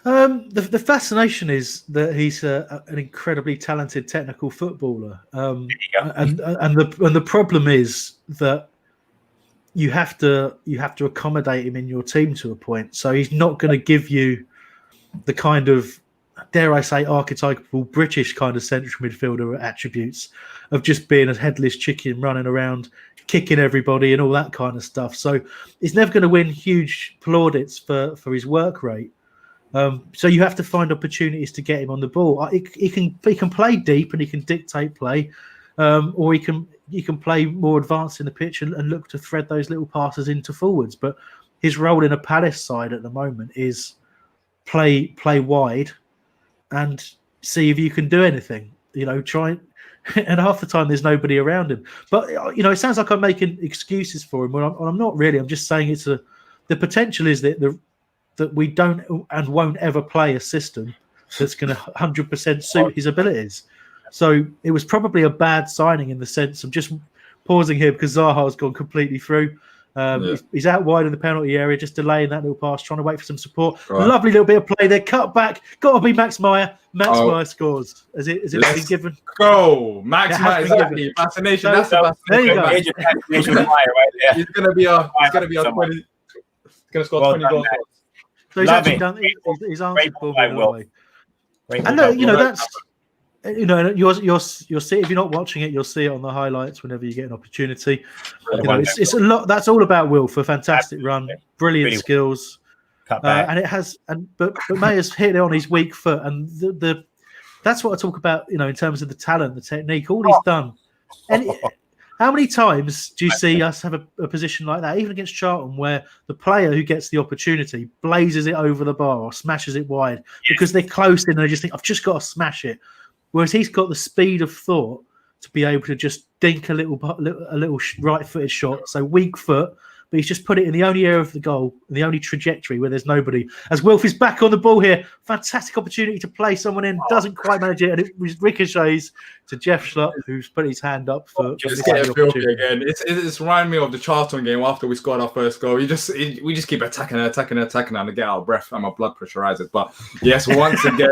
The fascination is that he's an incredibly talented technical footballer, and the problem is that you have to accommodate him in your team to a point. So he's not going to give you the kind of, dare I say, archetypal British kind of central midfielder attributes of just being a headless chicken running around, kicking everybody and all that kind of stuff. So he's never going to win huge plaudits for his work rate. So you have to find opportunities to get him on the ball. He can play deep and he can dictate play, or he can play more advanced in the pitch and look to thread those little passes into forwards. But his role in a Palace side at the moment is play wide and see if you can do anything. Try and half the time there's nobody around him. But it sounds like I'm making excuses for him. Well, I'm not really. I'm just saying the potential is that we don't and won't ever play a system that's going to 100% suit his abilities. So it was probably a bad signing in the sense of just pausing here because Zaha's gone completely through. He's out wide in the penalty area, just delaying that little pass, trying to wait for some support. Right. Lovely little bit of play there. Cut back. Got to be Max Meyer. Max Meyer scores. Has it been given? Go. Max Meyer, exactly. Fascination. That's the fascination. There you go. Right. He's going to be a 20. He's going to score 20 goals. So he's actually done. He's answered for me in a way. And no, that's. You'll see, if you're not watching it, you'll see it on the highlights whenever you get an opportunity. It's a lot. That's all about Will for a fantastic run, brilliant skills, and it has. But Mayer's hit it on his weak foot, and that's what I talk about. In terms of the talent, the technique, all he's done. And how many times do you see us have a position like that, even against Charlton, where the player who gets the opportunity blazes it over the bar or smashes it wide because they're close in and they just think, I've just got to smash it. Whereas he's got the speed of thought to be able to just dink a little right-footed shot, so weak foot, but he's just put it in the only area of the goal, the only trajectory where there's nobody. As Wilf is back on the ball here, fantastic opportunity to play someone in, doesn't quite manage it, and it ricochets to Jeff Schlupp, who's put his hand up for just getting filthy again. It's reminding me of the Charlton game after we scored our first goal. We just keep attacking and to get out of breath and my blood pressure rises. But yes, once again,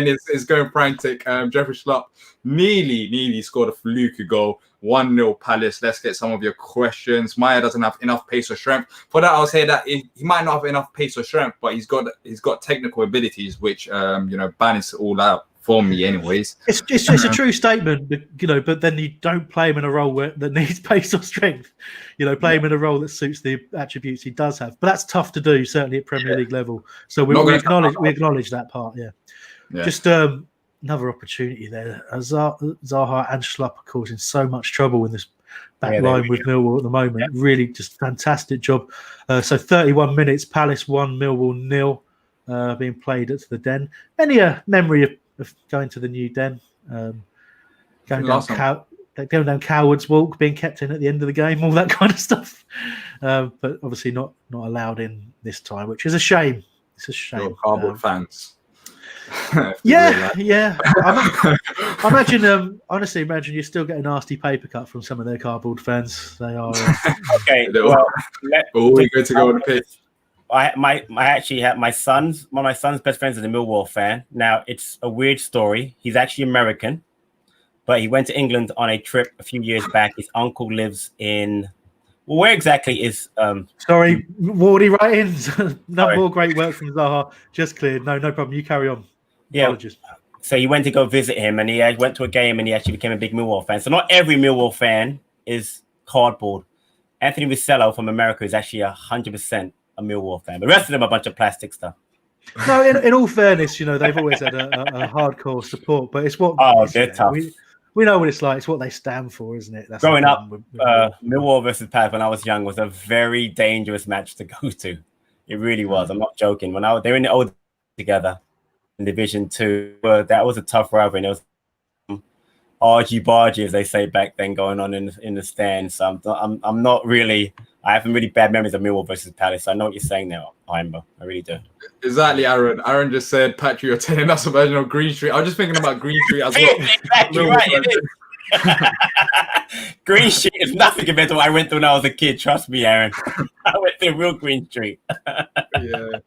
it's going frantic. Jeffrey Schlupp nearly scored a fluky goal. 1-0 Palace. Let's get some of your questions. Meyer doesn't have enough pace or strength. For that, I'll say that he might not have enough pace or strength, but he's got technical abilities, which balance all out for me, anyways. It's a true statement, but then you don't play him in a role that needs pace or strength. Play him in a role that suits the attributes he does have. But that's tough to do, certainly at Premier League level. So we acknowledge that part. Yeah. Just another opportunity there. Zaha and Schlupp are causing so much trouble in this back line with Millwall at the moment. Yeah. Really, just fantastic job. So 31 minutes, Palace 1, Millwall 0, being played at the Den. Any memory of going to the new Den? Going down Coward's Walk, being kept in at the end of the game, all that kind of stuff. But obviously not allowed in this time, which is a shame. It's a shame. Cardboard fans. Yeah. I honestly imagine you still get a nasty paper cut from some of their cardboard fans. They are okay. Well, we're going to go on the pitch. I actually have one of my son's best friends is a Millwall fan. Now it's a weird story. He's actually American, but he went to England on a trip a few years back. His uncle lives in. Well, where exactly is? Sorry, Wardy, right in. No more great work from Zaha. Just cleared. No problem. You carry on. Apologies. So he went to go visit him, and he went to a game, and he actually became a big Millwall fan. So not every Millwall fan is cardboard. Anthony Russello from America is actually 100% a Millwall fan. The rest of them are a bunch of plastic stuff. No, in all fairness, they've always had a hardcore support, but it's what. They're tough. We know what it's like. It's what they stand for, isn't it? That's growing up, Millwall versus Palace when I was young was a very dangerous match to go to. It really was. I'm not joking. When they were in the old together in Division 2, that was a tough rivalry. There was argy-bargy, as they say back then, going on in the stands. So I'm not really. I have some really bad memories of Millwall versus Palace. I know what you're saying now, Imbo. I really do. Exactly, Aaron. Aaron just said, Patrick, you're telling us a version of Green Street. I was just thinking about Green Street as well. Exactly right. It is. Green Street is nothing compared to what I went through when I was a kid. Trust me, Aaron. I went through real Green Street. Yeah.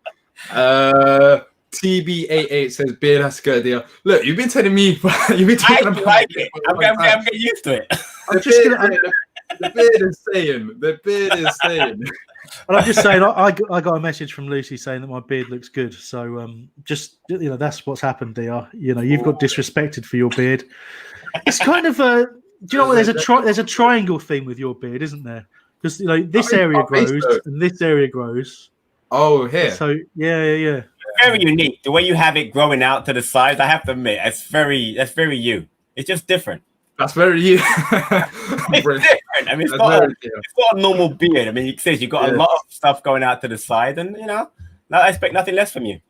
TB88 says beard has to go there. Look, you've been telling me. You've been talking about like it. I'm getting used to it. The beard is saying. And I'm just saying, I got a message from Lucy saying that my beard looks good. So that's what's happened, Diyar. You've got disrespected for your beard. It's kind of do you know what? There's a triangle thing with your beard, isn't there? Because this area grows and this area grows. Oh, here. So yeah. Very unique. The way you have it growing out to the sides, I have to admit, that's very you. It's just different. That's very you. It's different. I mean, it's not a normal beard. I mean, it says you've got a lot of stuff going out to the side, and I expect nothing less from you.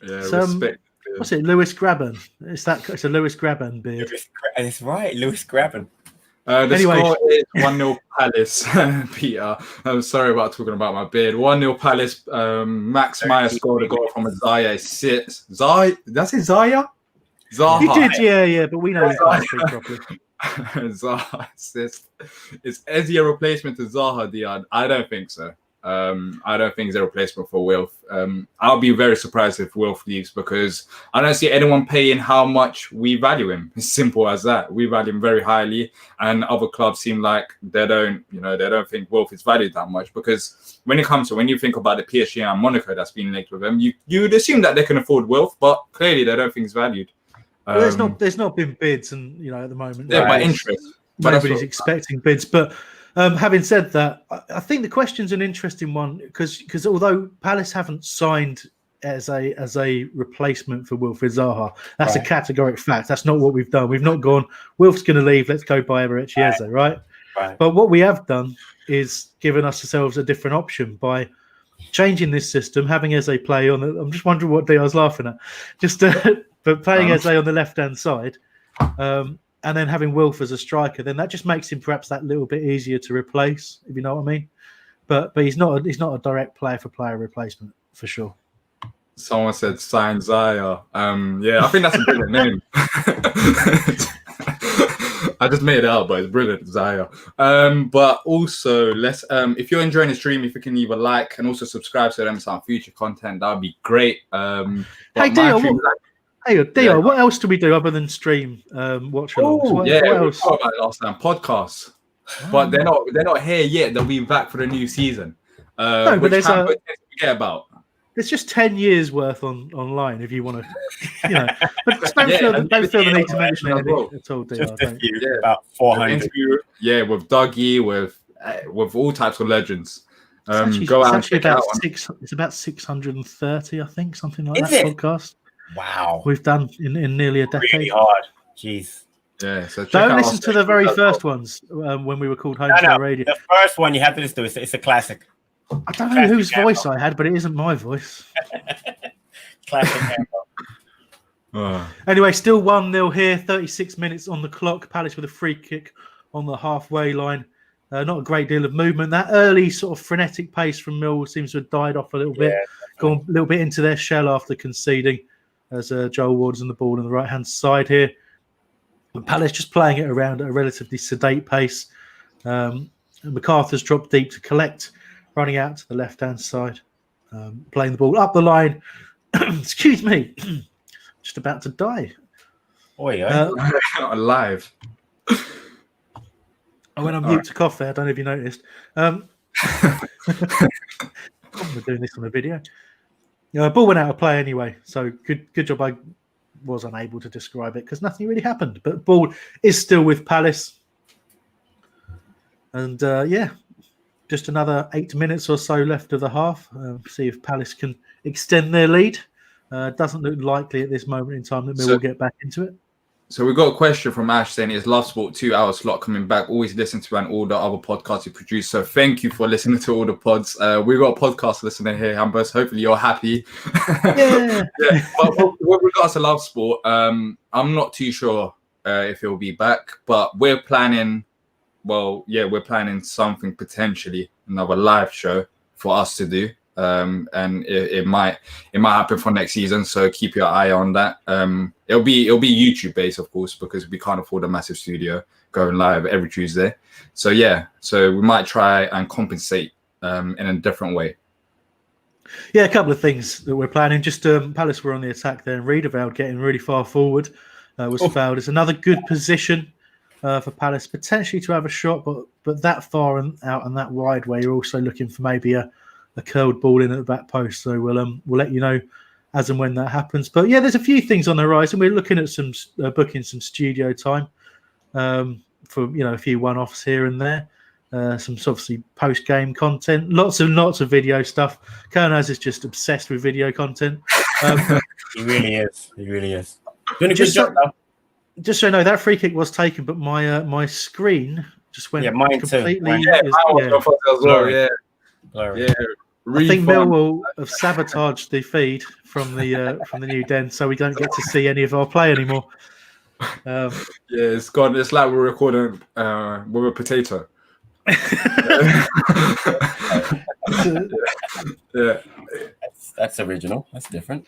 Yeah, respect. What's it, Lewis Graben? It's a Lewis Graben beard. That's right, Lewis Graben. The score is 1-0 Palace, Peter. I'm sorry about talking about my beard. 1-0 Palace. Max Meyer scored a goal from a Zaya. That's it, Zaya? Zaha. He did, yeah, but we know he can't speak properly. Zaha assist. Is Ezzy a replacement to Zaha, Diyar? I don't think so. I don't think he's a replacement for Wilf. I'll be very surprised if Wilf leaves because I don't see anyone paying how much we value him. It's simple as that. We value him very highly, and other clubs seem like they don't think Wilf is valued that much because when you think about the PSG and Monaco that's been linked with him, you'd assume that they can afford Wilf, but clearly they don't think he's valued. Well, there's not been bids, and at the moment, yeah, by interest. Nobody's expecting bids, but. Having said that, I think the question's an interesting one because although Palace haven't signed as a replacement for Wilfried Zaha, that's a categoric fact. That's not what we've done. We've not gone, Wilf's going to leave, let's go buy Eberechi Eze, right? But what we have done is given ourselves a different option by changing this system, having Eze play on I'm just wondering what Diyar's laughing at. But playing Eze on the left-hand side, and then having Wilf as a striker, then that just makes him perhaps that little bit easier to replace, if you know what I mean. But he's not a direct player-for-player replacement for sure. Someone said sign Zaya. Yeah, I think that's a brilliant name. I just made it up, but it's brilliant, Zaya. But also, let's if you're enjoying the stream, if you can leave a like and also subscribe so them some future content, that would be great. Hey, Diyar, Hey, Diyar, what else do we do other than stream watch-alongs? What else? We talked about it last time, podcasts. But they're not here yet. They'll be back for the new season. No, but there's forget about. There's just 10 years worth online if you want to, But don't feel the need to mention it at all, Diyar. About 400. With Dougie, with all types of legends. It's about 630, I think, something like that. Podcast. Wow, we've done in nearly a decade. Really hard. Jeez. Yeah. So don't listen to the very first ones when we were called Home Radio. The first one you have to listen to. It's a classic. I don't know whose voice I had, but it isn't my voice. Classic. Anyway, still 1-0 here. 36 minutes on the clock. Palace with a free kick on the halfway line. Not a great deal of movement. That early sort of frenetic pace from Millwall seems to have died off a little bit. Gone a little bit into their shell after conceding. As Joel Ward's on the ball on the right-hand side here. And Palace just playing it around at a relatively sedate pace. And MacArthur's dropped deep to collect, running out to the left-hand side, playing the ball up the line. Excuse me. Just about to die. Oh, yeah. Alive. I went on mute to cough there. I don't know if you noticed. We're doing this on a video. Ball went out of play anyway, so good job I was unable to describe it because nothing really happened. But ball is still with Palace. And just another 8 minutes or so left of the half. See if Palace can extend their lead. Doesn't look likely at this moment in time that Millwall will get back into it. So we got a question from Ash saying, is Love Sport 2 hour slot coming back? Always listen to and all the other podcasts you produce. So thank you for listening to all the pods. We got a podcast listener here, Ambers. Hopefully you're happy. Yeah. But with regards to Love Sport, I'm not too sure if he'll be back, but we're planning something potentially, another live show for us to do. And it might happen for next season, so keep your eye on that. It'll be YouTube based, of course, because we can't afford a massive studio going live every Tuesday. So we might try and compensate in a different way. Yeah, a couple of things that we're planning. Just Palace were on the attack there, and Riedewald getting really far forward was fouled. It's another good position for Palace potentially to have a shot, but that far and out and that wide way, you're also looking for maybe a curled ball in at the back post. So we'll let you know as and when that happens. But yeah, there's a few things on the horizon. We're looking at some booking some studio time for a few one-offs here and there. Some obviously post-game content, lots of video stuff. Kernaz is just obsessed with video content. He really is. Doing a good job now. Just so you know, that free kick was taken, but my screen just went completely. I think Millwall have sabotaged the feed from the new den, so we don't get to see any of our play anymore. It's gone. It's like we're recording with a potato. That's original. That's different.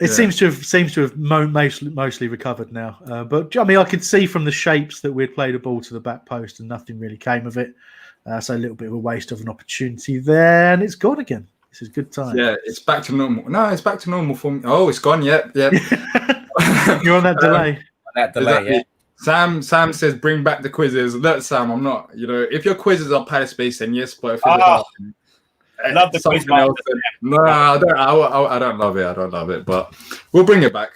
It seems to have mostly recovered now. But I mean, I could see from the shapes that we'd played a ball to the back post and nothing really came of it. So a little bit of a waste of an opportunity there, and it's gone again. This is good time. Yeah, it's back to normal. No, it's back to normal for me. Oh, it's gone. Yep. You're on that delay. Yeah. Sam says, bring back the quizzes. Look, Sam, I'm not. If your quizzes are Palace based, then yes, but if I love the quiz. No, I don't love it. I don't love it. But we'll bring it back.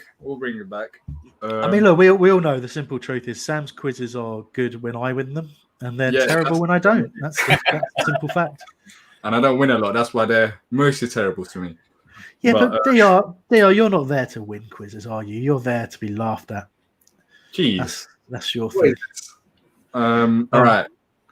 I mean, look, we all know the simple truth is Sam's quizzes are good when I win them, and they're terrible when I don't. That's a simple fact. And I don't win a lot. That's why they're mostly terrible to me. Yeah, but Diyar, you're not there to win quizzes, are you? You're there to be laughed at. Jeez, that's your thing. All right.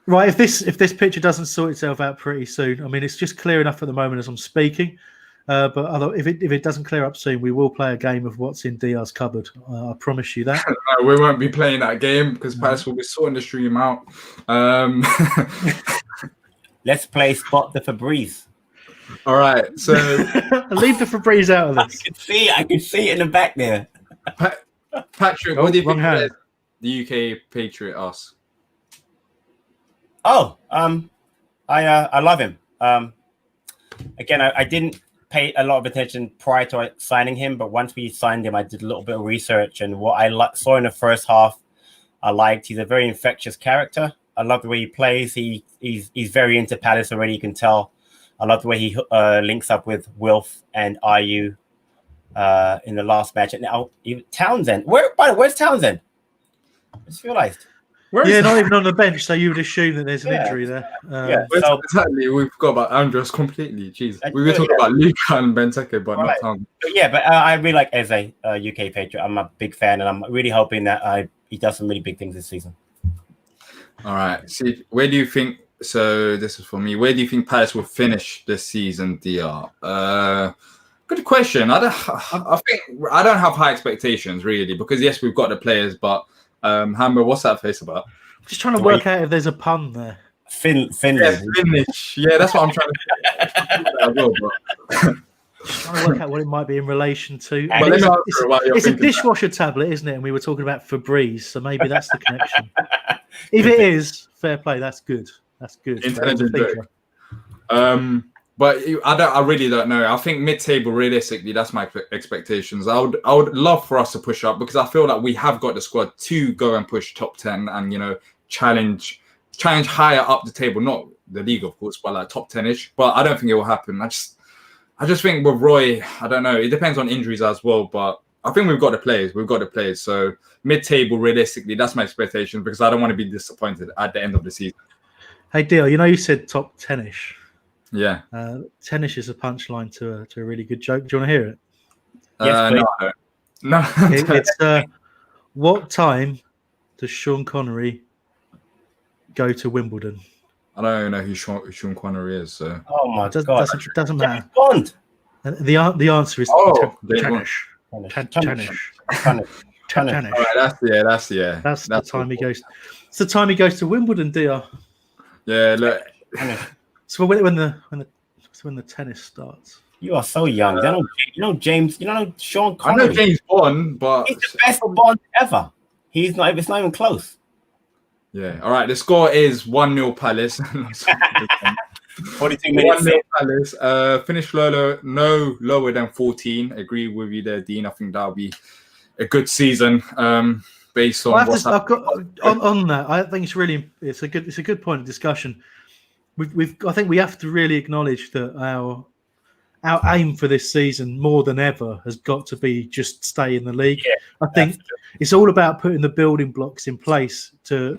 Right, if this picture doesn't sort itself out pretty soon, I mean, it's just clear enough at the moment as I'm speaking. But if it doesn't clear up soon, we will play a game of what's in Diyar's cupboard. I promise you that. No, we won't be playing that game because Palace will be sorting the stream out. Let's play Spot the Febreze. All right, so leave the Febreze out of this. I can see it in the back there. Patrick, what do you think of the UK Patriot us? Oh, I love him. Again, I didn't pay a lot of attention prior to signing him, but once we signed him, I did a little bit of research, and what I saw in the first half, I liked. He's a very infectious character. I love the way he plays. He's very into Palace already. You can tell. I love the way he links up with Wilf and Ayew in the last match. And now Townsend. Where's Townsend? I just realized. Not even on the bench, so you would assume that there's an injury there. Exactly. We forgot about Andros completely. Jeez, we were talking about Luka and Benteke, but not Townsend. But I really like Eze, UK Patriot. I'm a big fan, and I'm really hoping that he does some really big things this season. All right. See, where do you think? So this is for me. Where do you think Palace will finish this season, Diyar? Good question. I think I don't have high expectations really because yes, we've got the players, but Hammer, what's that face about? Just trying to work out if there's a pun there. Finland. Finnish. Yeah, that's what I'm trying to do. Trying to work out what it might be in relation to. It's a dishwasher tablet, isn't it? And we were talking about Febreze, so maybe that's the connection. If it is, fair play. That's good. That's good. Intelligent joke. But I really don't know. I think mid-table, realistically, that's my expectations. I would love for us to push up because I feel like we have got the squad to go and push top 10 and challenge higher up the table, not the league, of course, but like top 10-ish. But I don't think it will happen. I just think with Roy, I don't know. It depends on injuries as well, but I think we've got the players. So mid-table, realistically, that's my expectation because I don't want to be disappointed at the end of the season. Hey, Diyar, you said top 10-ish. Yeah. 10-ish is a punchline to a really good joke. Do you want to hear it? Yes, no. It's what time does Sean Connery go to Wimbledon? I don't even know who Sean Connery is. So. Oh my God! Doesn't matter. Bond. The answer is 10-ish. 10-ish. That's the time he goes. It's the time he goes to Wimbledon, Diyar. Yeah, look. So when the tennis starts. You are so young. You know James. You know Sean Connery. I know James Bond, but he's the best Bond ever. It's not even close. Yeah. All right. The score is 1-0 Palace. 42 minutes. 1-0 Palace. Finish no lower than 14. Agree with you there, Dean. I think that'll be a good season. Based on what's happening. On that, I think it's a good point of discussion. I think we have to really acknowledge that our aim for this season more than ever has got to be just stay in the league. Yeah, I think it's all about putting the building blocks in place to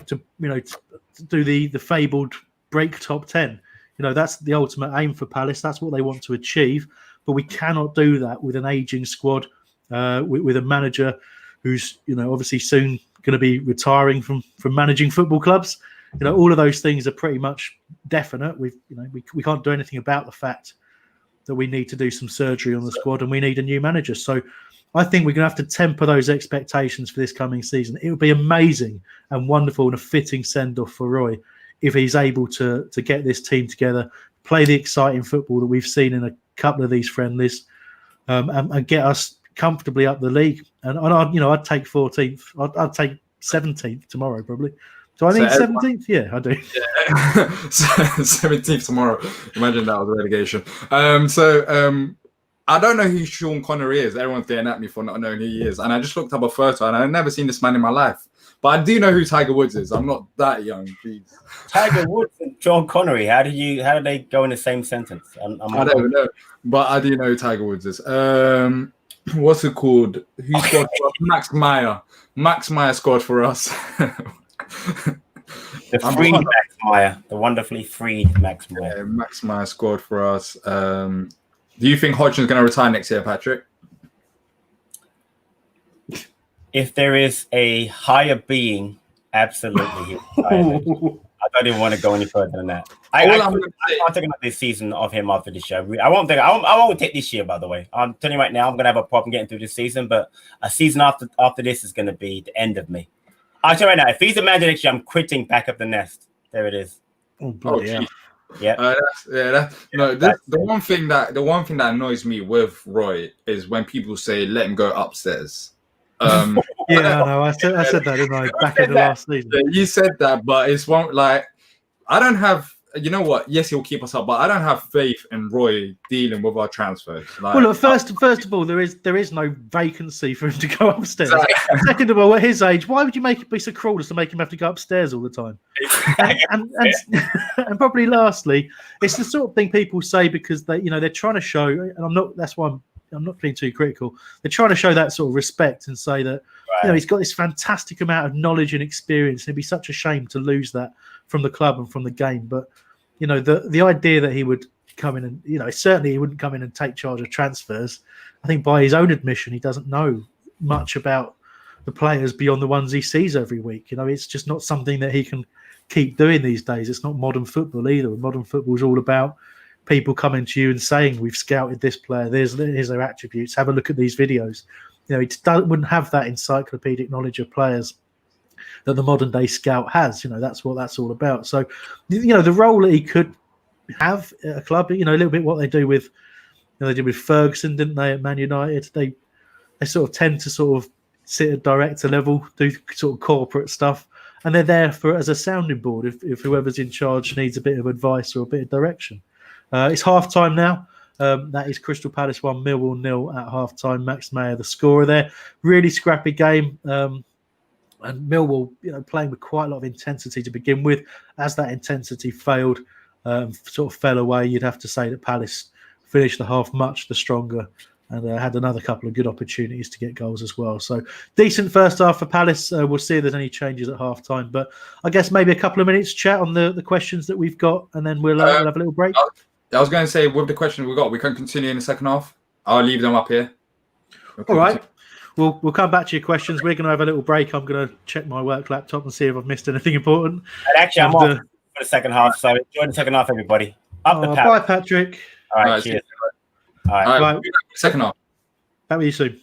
do the fabled break top 10. That's the ultimate aim for Palace. That's what they want to achieve. But we cannot do that with an aging squad, with a manager who's obviously soon going to be retiring from managing football clubs. All of those things are pretty much definite. We can't do anything about the fact that we need to do some surgery on the squad and we need a new manager. So I think we're going to have to temper those expectations for this coming season. It would be amazing and wonderful and a fitting send-off for Roy if he's able to get this team together, play the exciting football that we've seen in a couple of these friendlies, and get us comfortably up the league. And I'd take 14th. I'd take 17th tomorrow probably. Do I need 17th? Yeah, I do. Yeah. 17th tomorrow. Imagine that was a relegation. I don't know who Sean Connery is. Everyone's getting at me for not knowing who he is. And I just looked up a photo and I've never seen this man in my life. But I do know who Tiger Woods is. I'm not that young, please. Tiger Woods and Sean Connery. How do they go in the same sentence? I don't know. But I do know who Tiger Woods is. What's it called? Who scored for us? Max Meyer. Max Meyer scored for us. The freed Max Meyer. The wonderfully freed Max Meyer. Yeah, Max Meyer scored for us. Do you think Hodgson's going to retire next year, Patrick? If there is a higher being, absolutely. I don't even want to go any further than that. I can't take another season of him after this year. I won't take this year, by the way. I'm telling you right now, I'm going to have a problem getting through this season, but a season after this is going to be the end of me. I'll tell you right now, if he's the manager next year, I'm quitting Back Up the Nest. There it is. Oh, bloody hell. Yeah. The one thing that annoys me with Roy is when people say let him go upstairs. Yeah, I know. I said that, didn't I? Back in the last season. Yeah, you said that, but it's one like I don't have. You know what? Yes, he'll keep us up, but I don't have faith in Roy dealing with our transfers. Like, well, look, first of all, there is no vacancy for him to go upstairs. Second of all, at his age, why would you make it be so cruel as to make him have to go upstairs all the time? And probably lastly, it's the sort of thing people say because they're trying to show, and that's why I'm not being too critical. They're trying to show that sort of respect and say that he's got this fantastic amount of knowledge and experience. It'd be such a shame to lose that from the club and from the game, but. The idea that he would come in and, certainly he wouldn't come in and take charge of transfers. I think by his own admission, he doesn't know much about the players beyond the ones he sees every week. It's just not something that he can keep doing these days. It's not modern football either. Modern football is all about people coming to you and saying, we've scouted this player. Here's their attributes. Have a look at these videos. He wouldn't have that encyclopedic knowledge of players that the modern day scout has. That's what that's all about. So, the role that he could have at a club, a little bit what they do with, they did with Ferguson, didn't they, at Man United? They sort of tend to sort of sit at director level, do sort of corporate stuff, and they're there as a sounding board if whoever's in charge needs a bit of advice or a bit of direction. It's half time now. That is Crystal Palace 1, Millwall 0 at half time. Max Meyer, the scorer there. Really scrappy game. And Millwall, playing with quite a lot of intensity to begin with. As that intensity failed, sort of fell away, you'd have to say that Palace finished the half much the stronger and had another couple of good opportunities to get goals as well. So decent first half for Palace. We'll see if there's any changes at half time. But I guess maybe a couple of minutes chat on the questions that we've got, and then we'll have a little break. I was going to say, with the questions we've got, we can continue in the second half. I'll leave them up here. All right. We'll come back to your questions. We're going to have a little break. I'm going to check my work laptop and see if I've missed anything important. And actually, I'm off for the second half, so enjoy the second half, everybody. Bye, Patrick. All right, cheers. All right. Second half. Back with you soon.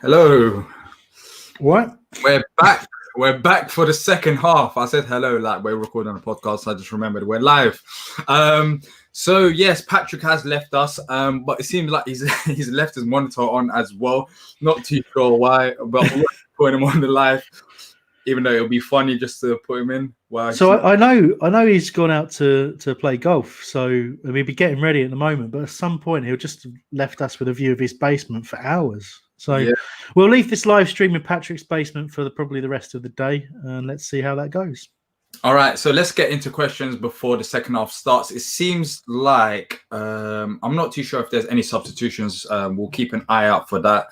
Hello. What? We're back. We're back for the second half. I said hello, like we're recording a podcast. I just remembered we're live. So yes, Patrick has left us, but it seems like he's left his monitor on as well. Not too sure why, but we're putting him on the live, even though it'll be funny just to put him in. So I know he's gone out to play golf. So he'll be getting ready at the moment, but at some point he'll just have left us with a view of his basement for hours. So yeah. We'll leave this live stream in Patrick's basement for probably the rest of the day, and let's see how that goes. All right, so let's get into questions before the second half starts. It seems like I'm not too sure if there's any substitutions. We'll keep an eye out for that.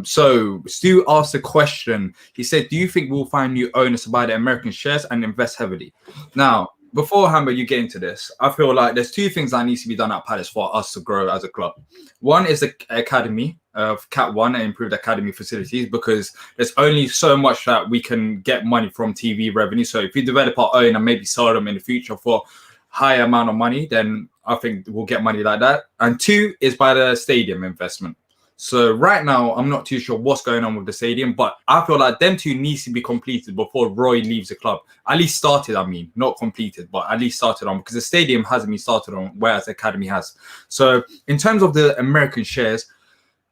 So Stu asked a question. He said, do you think we'll find new owners to buy the American shares and invest heavily? Now, before Hamber, you get into this, I feel like there's two things that needs to be done at Palace for us to grow as a club. One is the academy of Cat 1 and improved academy facilities, because there's only so much that we can get money from TV revenue. So if we develop our own and maybe sell them in the future for higher amount of money, then I think we'll get money like that. And two is by the stadium investment. So right now, I'm not too sure what's going on with the stadium, but I feel like them two needs to be completed before Roy leaves the club. At least started, I mean, not completed, but at least started on, because the stadium hasn't been started on, whereas the academy has. So in terms of the American shares,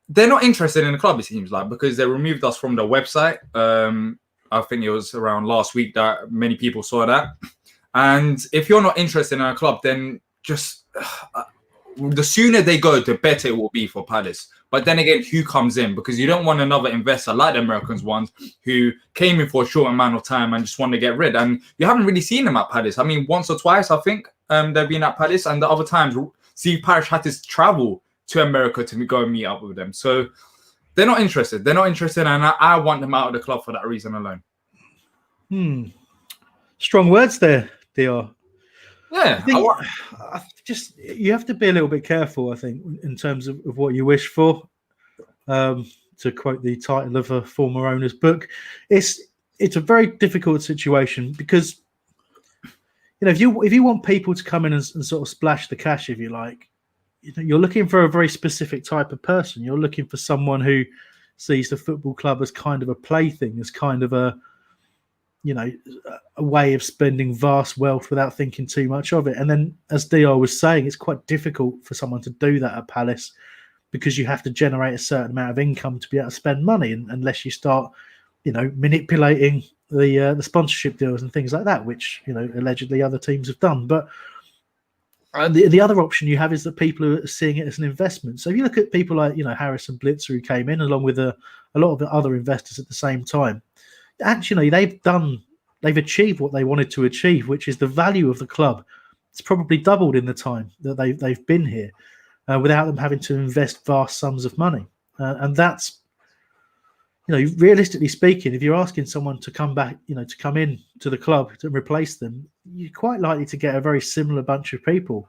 they're not interested in the club, it seems like, because they removed us from the website. I think it was around last week that many people saw that. And if you're not interested in our club, then just the sooner they go, the better it will be for Palace. But then again, who comes in? Because you don't want another investor like the Americans ones who came in for a short amount of time and just want to get rid. And you haven't really seen them at Palace. I mean, once or twice, I think they've been at Palace. And the other times, Steve Parish had to travel to America to go and meet up with them. So they're not interested. They're not interested. And I want them out of the club for that reason alone. Strong words there, Diyar. Yeah. I just you have to be a little bit careful, I think, in terms of what you wish for. To quote the title of a former owner's book, it's a very difficult situation, because if you want people to come in and sort of splash the cash, if you like, you're looking for a very specific type of person. You're looking for someone who sees the football club as kind of a plaything, as kind of a way of spending vast wealth without thinking too much of it. And then, as Diyar was saying, it's quite difficult for someone to do that at Palace, because you have to generate a certain amount of income to be able to spend money, unless you start, manipulating the sponsorship deals and things like that, which allegedly other teams have done. But the other option you have is that people are seeing it as an investment. So if you look at people like Harrison Blitzer, who came in along with a lot of the other investors at the same time, actually they've achieved what they wanted to achieve, which is the value of the club. It's probably doubled in the time that they've been here, without them having to invest vast sums of money. And that's, realistically speaking, if you're asking someone to come back, to come in to the club to replace them, you're quite likely to get a very similar bunch of people.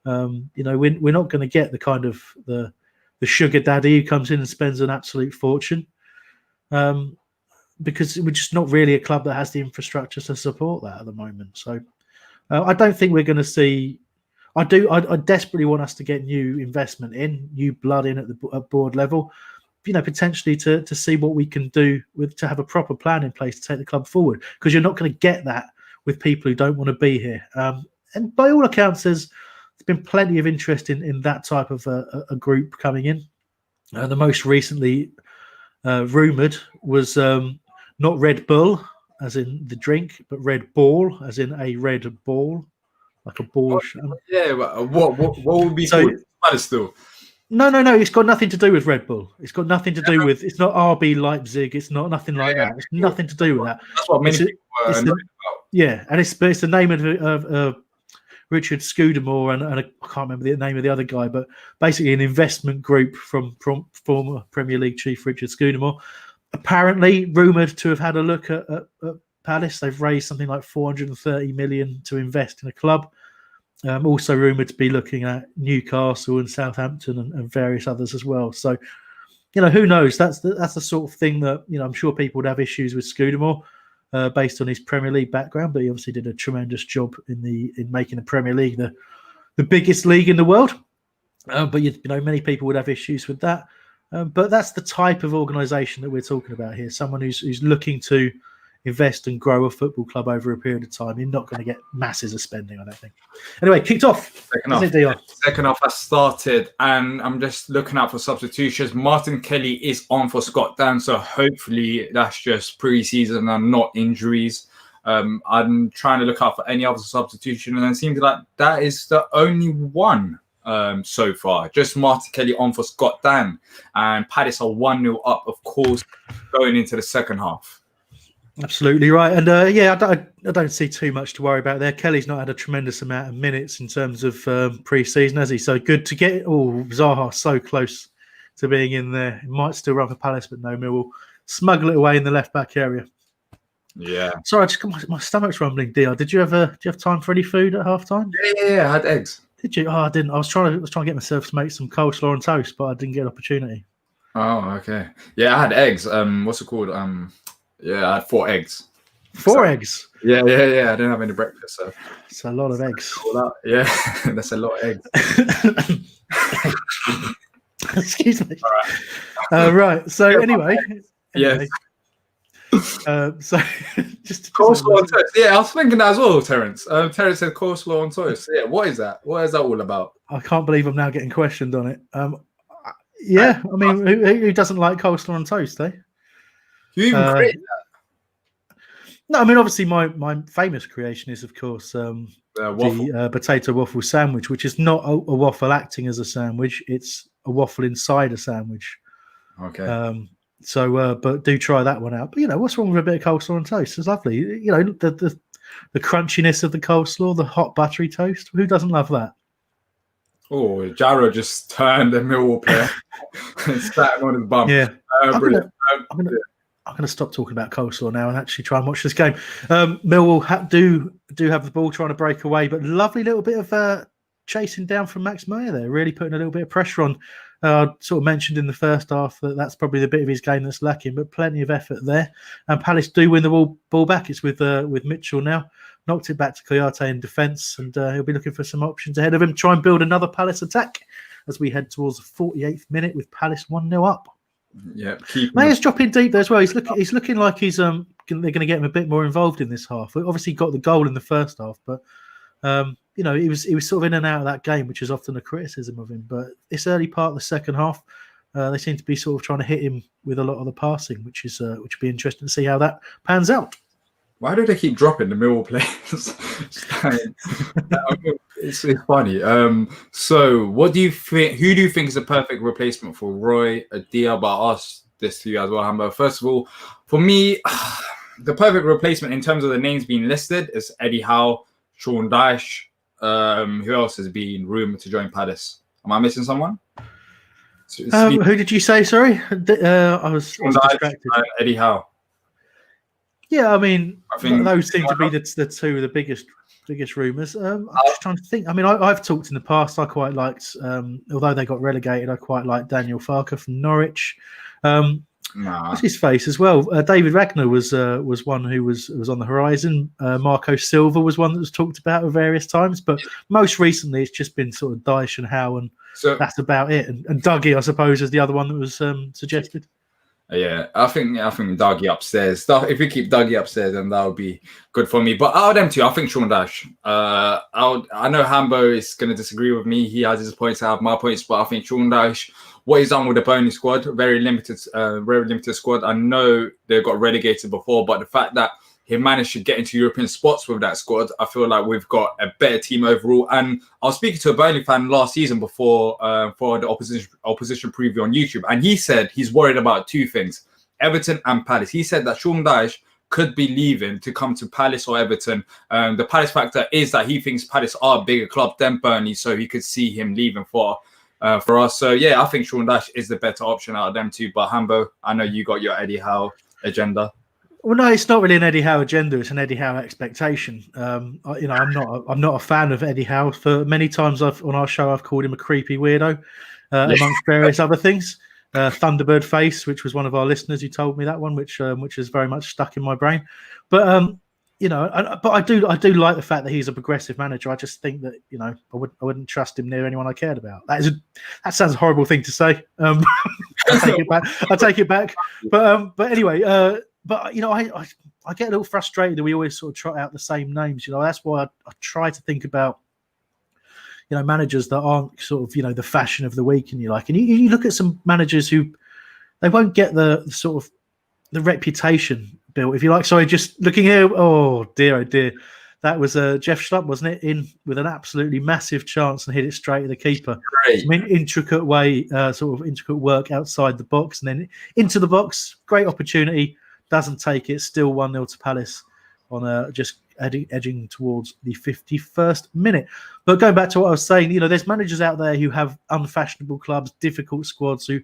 We're not going to get the kind of the sugar daddy who comes in and spends an absolute fortune. Because we're just not really a club that has the infrastructure to support that at the moment. So I don't think we're going to see. I desperately want us to get new investment in, new blood in at board level, potentially to see what we can do to have a proper plan in place to take the club forward. Because you're not going to get that with people who don't want to be here. And by all accounts, there's been plenty of interest in that type of a group coming in. The most recently rumoured was not Red Bull, as in the drink, but Red Ball, as in a red ball, like a ball. Yeah, what would be called still? No. It's got nothing to do with Red Bull. It's got nothing to do with. It's not RB Leipzig. It's not nothing like that. It's nothing to do with that. That's what many people are knowing about. Yeah, and it's the name of Richard Scudamore and I can't remember the name of the other guy, but basically an investment group from former Premier League chief Richard Scudamore. Apparently rumoured to have had a look at Palace. They've raised something like 430 million to invest in a club. Also rumoured to be looking at Newcastle and Southampton and various others as well. So, who knows? That's the sort of thing that I'm sure people would have issues with Scudamore based on his Premier League background, but he obviously did a tremendous job in making the Premier League the biggest league in the world. But many people would have issues with that. But that's the type of organisation that we're talking about here. Someone who's looking to invest and grow a football club over a period of time. You're not going to get masses of spending, I don't think. Anyway, kicked off. Second half has started, and I'm just looking out for substitutions. Martin Kelly is on for Scott Dan, so hopefully that's just pre-season and not injuries. I'm trying to look out for any other substitution, and it seems like that is the only one so far. Just Martin Kelly on for Scott Dan, and Palace are 1-0 up, of course, going into the second half. Absolutely right, and I don't see too much to worry about there. Kelly's not had a tremendous amount of minutes in terms of pre-season, has he? So good to get Zaha so close to being in there. He might still run for Palace, but no, Millwall smuggle it away in the left back area. Yeah. Sorry, I just got my stomach's rumbling. Diyar, did you have time for any food at half time? Yeah, I had eggs. Did you? Oh, I didn't. I was trying to get myself to make some coleslaw and toast, but I didn't get an opportunity. Oh, okay. Yeah, I had eggs. What's it called? Yeah, I had 4 eggs. 4 eggs? Yeah. I didn't have any breakfast, so it's a lot of eggs. Yeah, that's a lot of eggs. Excuse me. All right. So anyway. Yes. So just coleslaw on toast. Yeah, I was thinking that as well, Terence. Terence said coleslaw on toast. Yeah, what is that? What is that all about? I can't believe I'm now getting questioned on it. Yeah, I mean, who doesn't like coleslaw on toast, eh? You even created that? No, I mean, obviously, my famous creation is, of course, the potato waffle sandwich, which is not a waffle acting as a sandwich; it's a waffle inside a sandwich. Okay. But do try that one out. But what's wrong with a bit of coleslaw on toast? It's lovely. The crunchiness of the coleslaw, the hot buttery toast. Who doesn't love that? Oh, Jarrah just turned the Millwall player and sat on his bum. Yeah, brilliant. I'm going to stop talking about coleslaw now and actually try and watch this game. Millwall do have the ball trying to break away, but lovely little bit of chasing down from Max Meyer there, really putting a little bit of pressure on. I sort of mentioned in the first half that's probably the bit of his game that's lacking, but plenty of effort there. And Palace do win the ball back. It's with Mitchell now. Knocked it back to Kouyaté in defence, and he'll be looking for some options ahead of him. Try and build another Palace attack as we head towards the 48th minute with Palace 1-0 up. Yeah, Mayer's dropping deep there as well. He's looking like they're going to get him a bit more involved in this half. We obviously got the goal in the first half, but he was sort of in and out of that game, which is often a criticism of him. But this early part of the second half, they seem to be sort of trying to hit him with a lot of the passing, which will be interesting to see how that pans out. Why do they keep dropping the Millwall players? It's funny. So what do you think? Who do you think is the perfect replacement for Roy Diyar? But I'll ask this to you as well, Hambo. First of all, for me, the perfect replacement in terms of the names being listed is Eddie Howe, Sean Dyche. Who else has been rumoured to join Palace? Am I missing someone? Who did you say? Sorry, I was distracted. Eddie Howe. Yeah, I mean, those seem to be the two of the biggest rumours. I'm just trying to think. I mean, I've talked in the past. I quite liked, although they got relegated, I quite liked Daniel Farke from Norwich. What's his face as well? David Wagner was one who was on the horizon. Marco Silva was one that was talked about at various times, but most recently it's just been sort of Dyche and Howe, and that's about it. And Dougie, I suppose, is the other one that was suggested. Yeah, I think Dougie upstairs. If we keep Dougie upstairs, then that would be good for me. But out of them two, I think Sean Dyche. I know Hambo is going to disagree with me. He has his points, I have my points, but I think Sean Dyche, what he's done with the Burnley squad, very limited squad. I know they got relegated before, but the fact that he managed to get into European spots with that squad, I feel like we've got a better team overall. And I was speaking to a Burnley fan last season for the opposition preview on YouTube, and he said he's worried about two things: Everton and Palace. He said that Sean Dyche could be leaving to come to Palace or Everton. The Palace factor is that he thinks Palace are a bigger club than Burnley, so he could see him leaving for us. So yeah, I think Sean Dyche is the better option out of them two. But Hambo, I know you got your Eddie Howe agenda. Well, no, it's not really an Eddie Howe agenda. It's an Eddie Howe expectation. I'm not a fan of Eddie Howe. For many times on our show, I've called him a creepy weirdo, amongst various other things. Thunderbird face, which was one of our listeners who told me that one, which is very much stuck in my brain. But I do like the fact that he's a progressive manager. I just think that I wouldn't trust him near anyone I cared about. That sounds a horrible thing to say. I take it back. I take it back. But anyway, but you know, I get a little frustrated that we always sort of trot out the same names. You know, that's why I try to think about, you know, managers that aren't sort of, you know, the fashion of the week, and you look at some managers who they won't get the sort of the reputation built, if you like. Sorry, just looking here. Oh dear, that was Jeff Schlupp, wasn't it? In with an absolutely massive chance and hit it straight at the keeper. Some intricate sort of intricate work outside the box and then into the box. Great opportunity, doesn't take it. Still 1-0 to Palace on just edging towards the 51st minute. But going back to what I was saying, you know, there's managers out there who have unfashionable clubs, difficult squads, who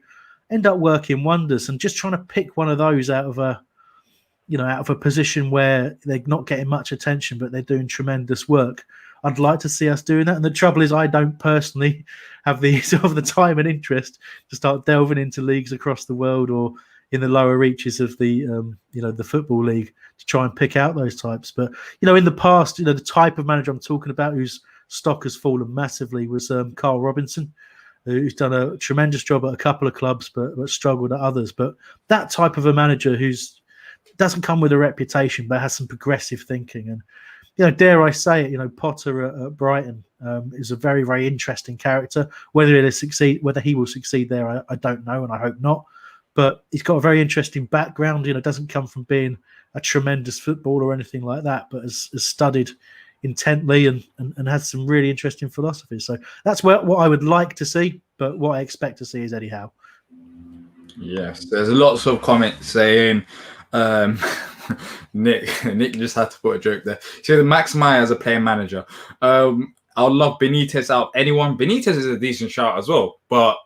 end up working wonders, and just trying to pick one of those out of a position where they're not getting much attention, but they're doing tremendous work. I'd like to see us doing that. And the trouble is, I don't personally have the sort of the time and interest to start delving into leagues across the world or in the lower reaches of the the football league to try and pick out those types. But you know, in the past, you know, the type of manager I'm talking about whose stock has fallen massively was Carl Robinson, who's done a tremendous job at a couple of clubs, but struggled at others. But that type of a manager who's doesn't come with a reputation, but has some progressive thinking. And, you know, dare I say it, you know, Potter at Brighton is a very, very interesting character. Whether he will succeed there, I don't know, and I hope not. But he's got a very interesting background. You know, doesn't come from being a tremendous footballer or anything like that, but has studied intently and has some really interesting philosophies. So that's what I would like to see, but what I expect to see is Eddie Howe. Yes, there's lots of comments saying Nick just had to put a joke there. He said Max Meyer as a player manager. I would love Benitez out. Anyone? Benitez is a decent shout as well, but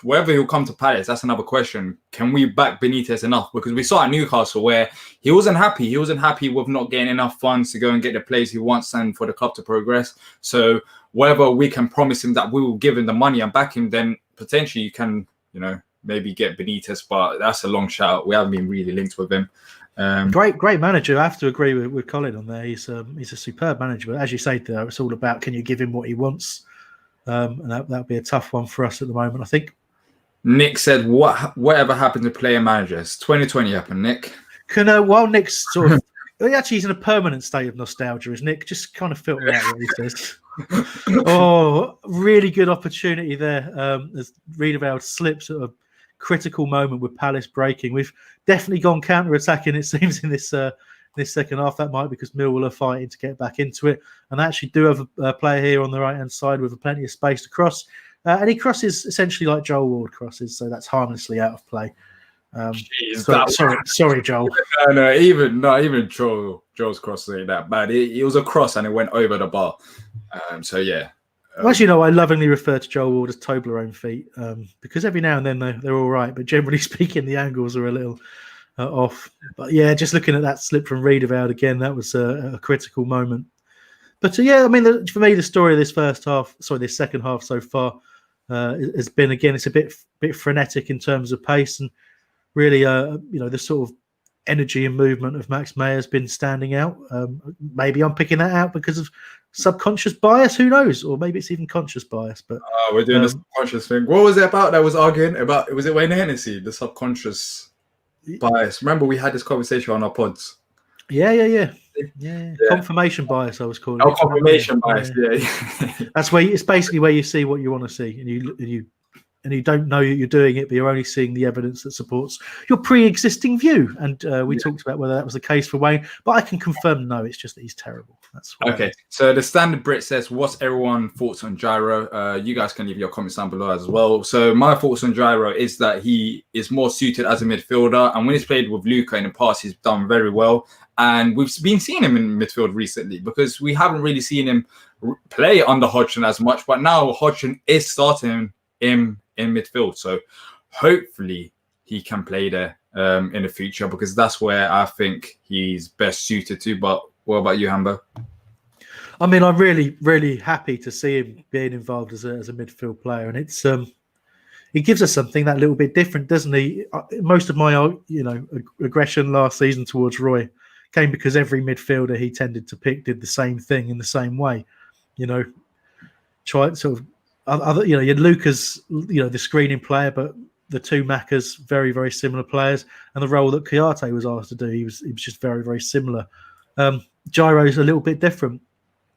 whether he'll come to Palace, that's another question. Can we back Benitez enough? Because we saw at Newcastle where he wasn't happy. He wasn't happy with not getting enough funds to go and get the players he wants and for the club to progress. So whether we can promise him that we will give him the money and back him, then potentially you can, you know, maybe get Benitez, but that's a long shout. We haven't been really linked with him. Great manager. I have to agree with Colin on there. He's a superb manager. But as you say, though, it's all about can you give him what he wants, and that'll be a tough one for us at the moment, I think. Nick said, "Whatever happened to player managers? 2020 happened, Nick." While Nick's sort of actually he's in a permanent state of nostalgia, is Nick? Just kind of filter out what he says. Oh, really good opportunity there. As Riedewald slips at a critical moment with Palace breaking. We've definitely gone counter-attacking, it seems, in this second half. That might be because Millwall are fighting to get back into it. And they actually do have a player here on the right-hand side with plenty of space to cross. And he crosses essentially like Joel Ward crosses, so that's harmlessly out of play. Sorry, Joel. No, even Joel's cross ain't that bad. It was a cross and it went over the bar. So yeah. Well, as you know, I lovingly refer to Joel Ward as Toblerone feet because every now and then they're all right, but generally speaking, the angles are a little off. But yeah, just looking at that slip from Riedewald again, that was a critical moment. But yeah, I mean, for me, the story of this second half so far has been, again, it's a bit frenetic in terms of pace, and really, the sort of energy and movement of Max Meyer has been standing out. Maybe I'm picking that out because of subconscious bias, who knows? Or maybe it's even conscious bias. But we're doing the subconscious thing. What was it about that was arguing about? Was it Wayne Hennessy, the subconscious bias? Remember we had this conversation on our pods. Yeah. Confirmation bias, I was calling it. Confirmation bias, yeah. That's where it's basically where you see what you want to see, and you don't know you're doing it, but you're only seeing the evidence that supports your pre-existing view. And we talked about whether that was the case for Wayne, but I can confirm no, it's just that he's terrible. That's okay. So the standard Brit says, "What's everyone's thoughts on Gyro?" You guys can leave your comments down below as well. So my thoughts on Gyro is that he is more suited as a midfielder, and when he's played with Luca in the past, he's done very well. And we've been seeing him in midfield recently because we haven't really seen him play under Hodgson as much, but now Hodgson is starting in midfield. So hopefully he can play there in the future because that's where I think he's best suited to. But what about you, Hambo? I mean, I'm really, really happy to see him being involved as a midfield player. And it's it gives us something that little bit different, doesn't he? Most of my aggression last season towards Roy came because every midfielder he tended to pick did the same thing in the same way. Try sort of other. You had Luca's, the screening player, but the two Maccas, very, very similar players, and the role that Kouyaté was asked to do, he was just very, very similar. Gyro's a little bit different.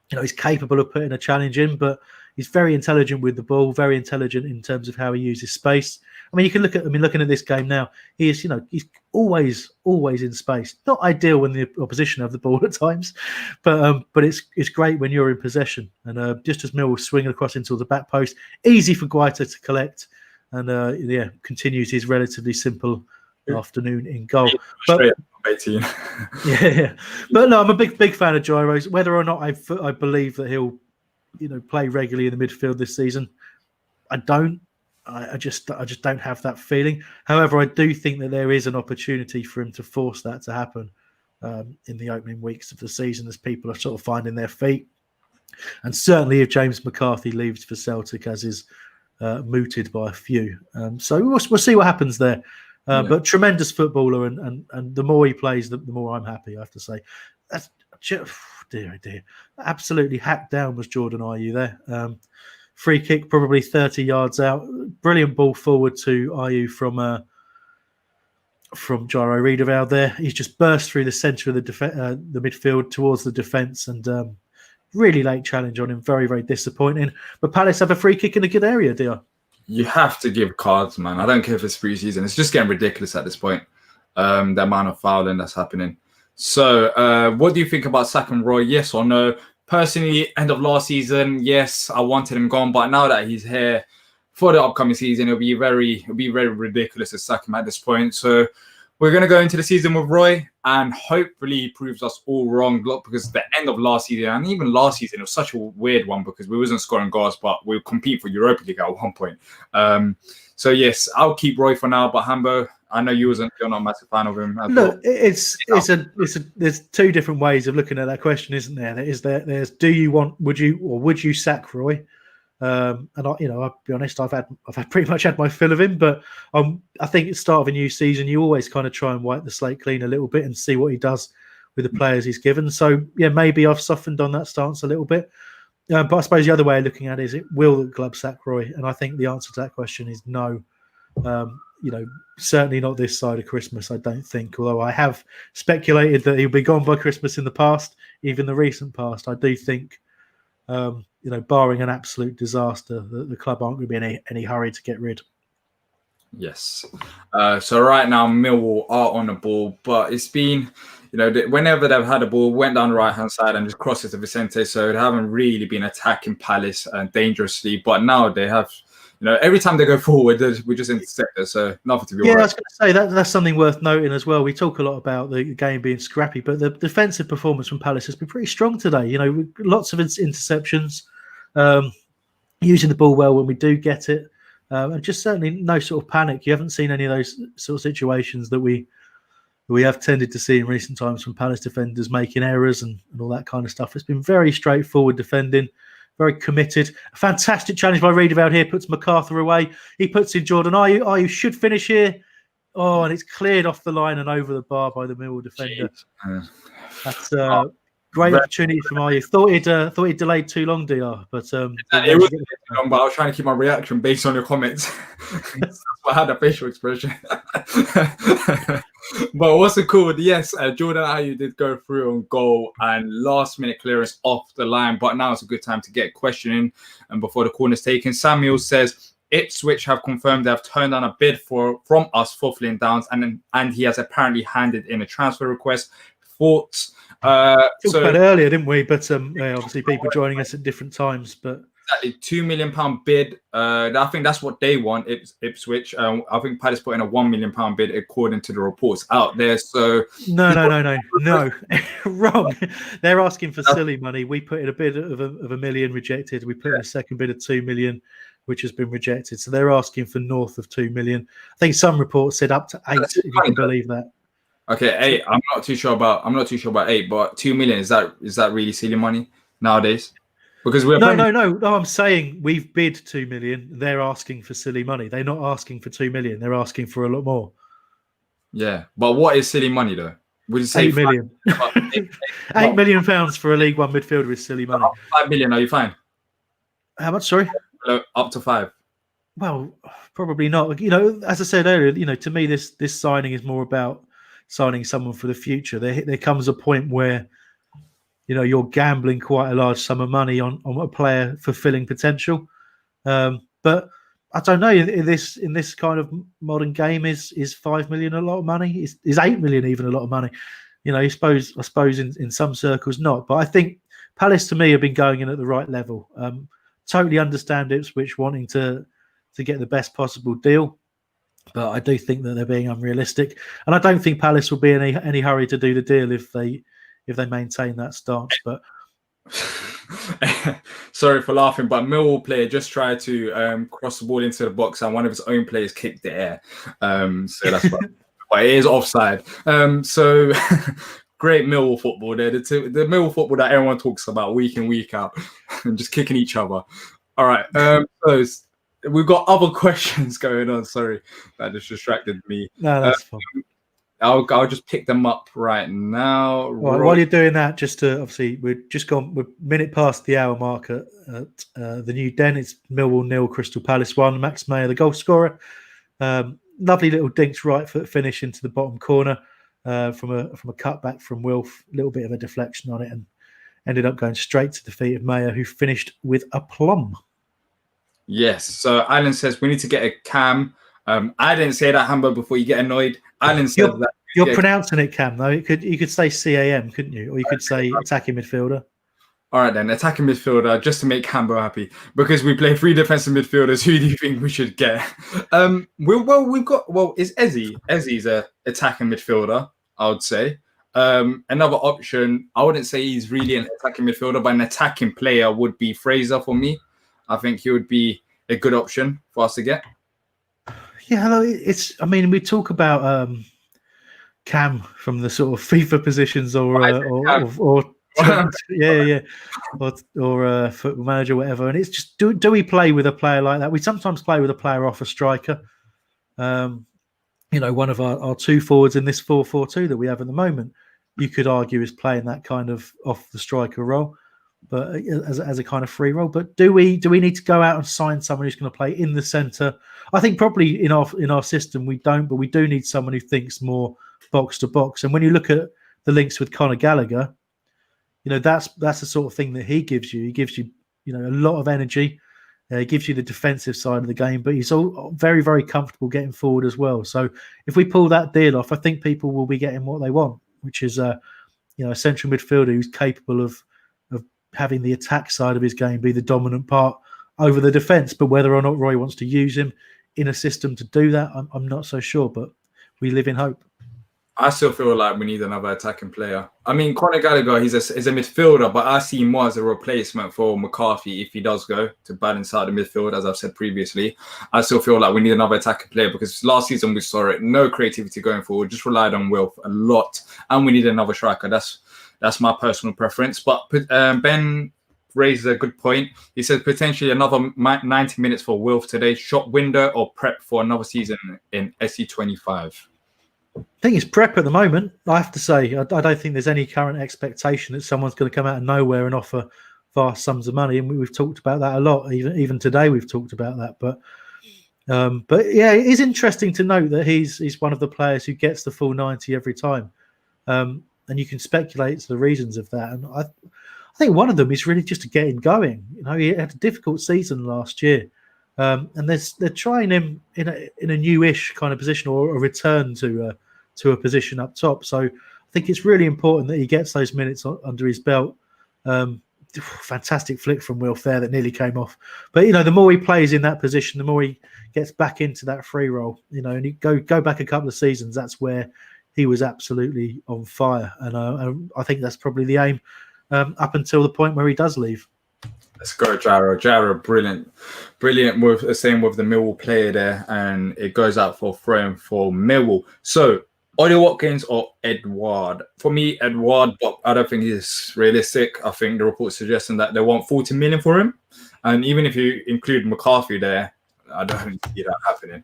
He's capable of putting a challenge in, but he's very intelligent with the ball, very intelligent in terms of how he uses space. I mean, you can looking at this game now, he's always in space. Not ideal when the opposition have the ball at times, but it's great when you're in possession. And just as Millwall swinging across into the back post, easy for Guaita to collect, and continues his relatively simple afternoon in goal. But, yeah. But no, I'm a big fan of Gyros. Whether or not I believe that he'll play regularly in the midfield this season, I don't. I just don't have that feeling. However, I do think that there is an opportunity for him to force that to happen in the opening weeks of the season as people are sort of finding their feet. And certainly if James McCarthy leaves for Celtic, as is mooted by a few. So we'll see what happens there. But tremendous footballer, and the more he plays, the more I'm happy, I have to say. That's dear. Absolutely hacked down was Jordan Ayew there. Free kick, probably 30 yards out. Brilliant ball forward to Ayew from Jairo Riedewald there. He's just burst through the centre of the midfield towards the defence, and really late challenge on him. Very, very disappointing. But Palace have a free kick in a good area, Diyar. You have to give cards, man. I don't care if it's pre-season. It's just getting ridiculous at this point, the amount of fouling that's happening. So what do you think about sacking Roy? Yes or no? Personally, end of last season, yes, I wanted him gone. But now that he's here for the upcoming season, it'll be very ridiculous to sack him at this point. So we're going to go into the season with Roy, and hopefully he proves us all wrong. Look, because the end of last season, and even last season, it was such a weird one because we wasn't scoring goals, but we were competing for Europa League at one point. So yes, I'll keep Roy for now. But Hambo, I know you're not a massive fan of him. Look, there's two different ways of looking at that question, isn't there? There's would you sack Roy? And I'll be honest, I've pretty much had my fill of him, but I think at the start of a new season, you always kind of try and wipe the slate clean a little bit and see what he does with the players he's given. So yeah, maybe I've softened on that stance a little bit. But I suppose the other way of looking at it is, will the club sack Roy? And I think the answer to that question is no. Certainly not this side of Christmas, I don't think. Although I have speculated that he'll be gone by Christmas in the past, even the recent past. I do think, barring an absolute disaster, the club aren't going to be in any hurry to get rid. Yes. So right now, Millwall are on the ball, but it's been, whenever they've had the ball, went down the right-hand side and just crossed it to Vicente. So they haven't really been attacking Palace dangerously. But now they have, every time they go forward, we just intercept it. So nothing to be worried. Yeah, I was going to say that's something worth noting as well. We talk a lot about the game being scrappy, but the defensive performance from Palace has been pretty strong today. Lots of interceptions, using the ball well when we do get it. And just certainly no sort of panic. You haven't seen any of those sort of situations that we have tended to see in recent times from Palace defenders making errors and all that kind of stuff. It's been very straightforward defending, very committed. A fantastic challenge by Riedewald here, puts MacArthur away. He puts in Jordan Ayew should finish here. Oh, and it's cleared off the line and over the bar by the Millwall defender. That's great opportunity from Ayew. Thought he'd delayed too long, Diyar, but it wasn't too long. But I was trying to keep my reaction based on your comments. That's why I had a facial expression. But what's so cool? Yes, Jordan Ayew did go through on goal and last-minute clearance off the line. But now it's a good time to get questioning. And before the corner's taken, Samuel says Ipswich have confirmed they have turned down a bid from us for Flynn Downs, and he has apparently handed in a transfer request. Thoughts? Talked about it earlier, didn't we? But obviously people joining us at different times. But exactly, £2 million bid. I think that's what they want. Ipswich. I think Palace put in a £1 million bid according to the reports out there. So no, wrong. They're asking for silly money. We put in a bid of a million, rejected. We put in a second bid of 2 million, which has been rejected. So they're asking for north of 2 million. I think some reports said up to 8. If you can believe that. Okay, 8. I'm not too sure about 8, but 2 million, is that really silly money nowadays? Because we're no. I'm saying we've bid 2 million. They're asking for silly money. They're not asking for 2 million. They're asking for a lot more. Yeah, but what is silly money though? Would you say 8 million? £8 million for a League One midfielder is silly money. 5 million, are you fine? How much? Sorry, Up to 5. Well, probably not. You know, as I said earlier, you know, to me, this signing is more about signing someone for the future. There comes a point where, you know, you're gambling quite a large sum of money on a player fulfilling potential. But I don't know. In this kind of modern game, is 5 million a lot of money? Is 8 million even a lot of money? You know, I suppose in some circles not. But I think Palace to me have been going in at the right level. Totally understand Ipswich wanting to get the best possible deal, but I do think that they're being unrealistic, and I don't think Palace will be in any hurry to do the deal if they maintain that stance. But sorry for laughing, but Millwall player just tried to cross the ball into the box, and one of his own players kicked the air. So that's why. But it is offside. So great Millwall football there. The Millwall football that everyone talks about week in, week out, and just kicking each other. All right. So we've got other questions going on. Sorry, that just distracted me. No, that's fine. I'll just pick them up right now. Right, while you're doing that, just to obviously we're minute past the hour mark at the new Den. It's Millwall 0, Crystal Palace 1. Max Meyer, the goal scorer. Lovely little dinks right foot finish into the bottom corner from a cutback from Wilf. A little bit of a deflection on it and ended up going straight to the feet of Meyer, who finished with aplomb. Yes. So Alan says we need to get a cam. I didn't say that, Hambo, before you get annoyed. Alan said that. You're pronouncing it Cam, though. You could say CAM, couldn't you? Or you could say attacking midfielder. All right, then. Attacking midfielder, just to make Hambo happy. Because we play 3 defensive midfielders. Who do you think we should get? It's Ezzy. Ezzy's a attacking midfielder, I would say. Another option, I wouldn't say he's really an attacking midfielder, but an attacking player would be Fraser for me. I think he would be a good option for us to get. Yeah, hello. I mean, we talk about Cam from the sort of FIFA positions or Football Manager, whatever. And it's just do we play with a player like that? We sometimes play with a player off a striker. You know, one of our 2 forwards in this 4-4-2 that we have at the moment, you could argue is playing that kind of off the striker role, but as a kind of free role. But do we need to go out and sign someone who's going to play in the centre? I think probably in our system we don't, but we do need someone who thinks more box to box. And when you look at the links with Conor Gallagher, you know, that's the sort of thing that he gives you. He gives you, you know, a lot of energy. He gives you the defensive side of the game, but he's all very, very comfortable getting forward as well. So if we pull that deal off, I think people will be getting what they want, which is a central midfielder who's capable of having the attack side of his game be the dominant part over the defence. But whether or not Roy wants to use him in a system to do that, I'm not so sure. But we live in hope. I still feel like we need another attacking player. I mean, Conor Gallagher, he's a midfielder, but I see him more as a replacement for McCarthy if he does go to balance out the midfield, as I've said previously. I still feel like we need another attacking player because last season we saw it, no creativity going forward, just relied on Wilf a lot, and we need another striker. That's my personal preference. But Ben raises a good point. He says potentially another 90 minutes for Wilf today, shop window or prep for another season in SC25. I think it's prep at the moment. I have to say, I don't think there's any current expectation that someone's going to come out of nowhere and offer vast sums of money. And we've talked about that a lot. Even today, we've talked about that. But yeah, it is interesting to note that he's one of the players who gets the full 90 every time. And you can speculate to the reasons of that. And I think one of them is really just to get him going. You know, he had a difficult season last year. And they're trying him in a newish kind of position or a return to a position up top. So I think it's really important that he gets those minutes under his belt. Fantastic flick from Wilf there that nearly came off. But you know, the more he plays in that position, the more he gets back into that free role. You know, and you go back a couple of seasons, that's where he was absolutely on fire. And I think that's probably the aim up until the point where he does leave. Let's go, Jaro. Jaro, brilliant with the same with the Millwall player there, and it goes out for throwing for Millwall. So, Ollie Watkins or Edouard? For me, Edouard, but I don't think he's realistic. I think the report's suggesting that they want 40 million for him, and even if you include McCarthy there, I don't see that happening.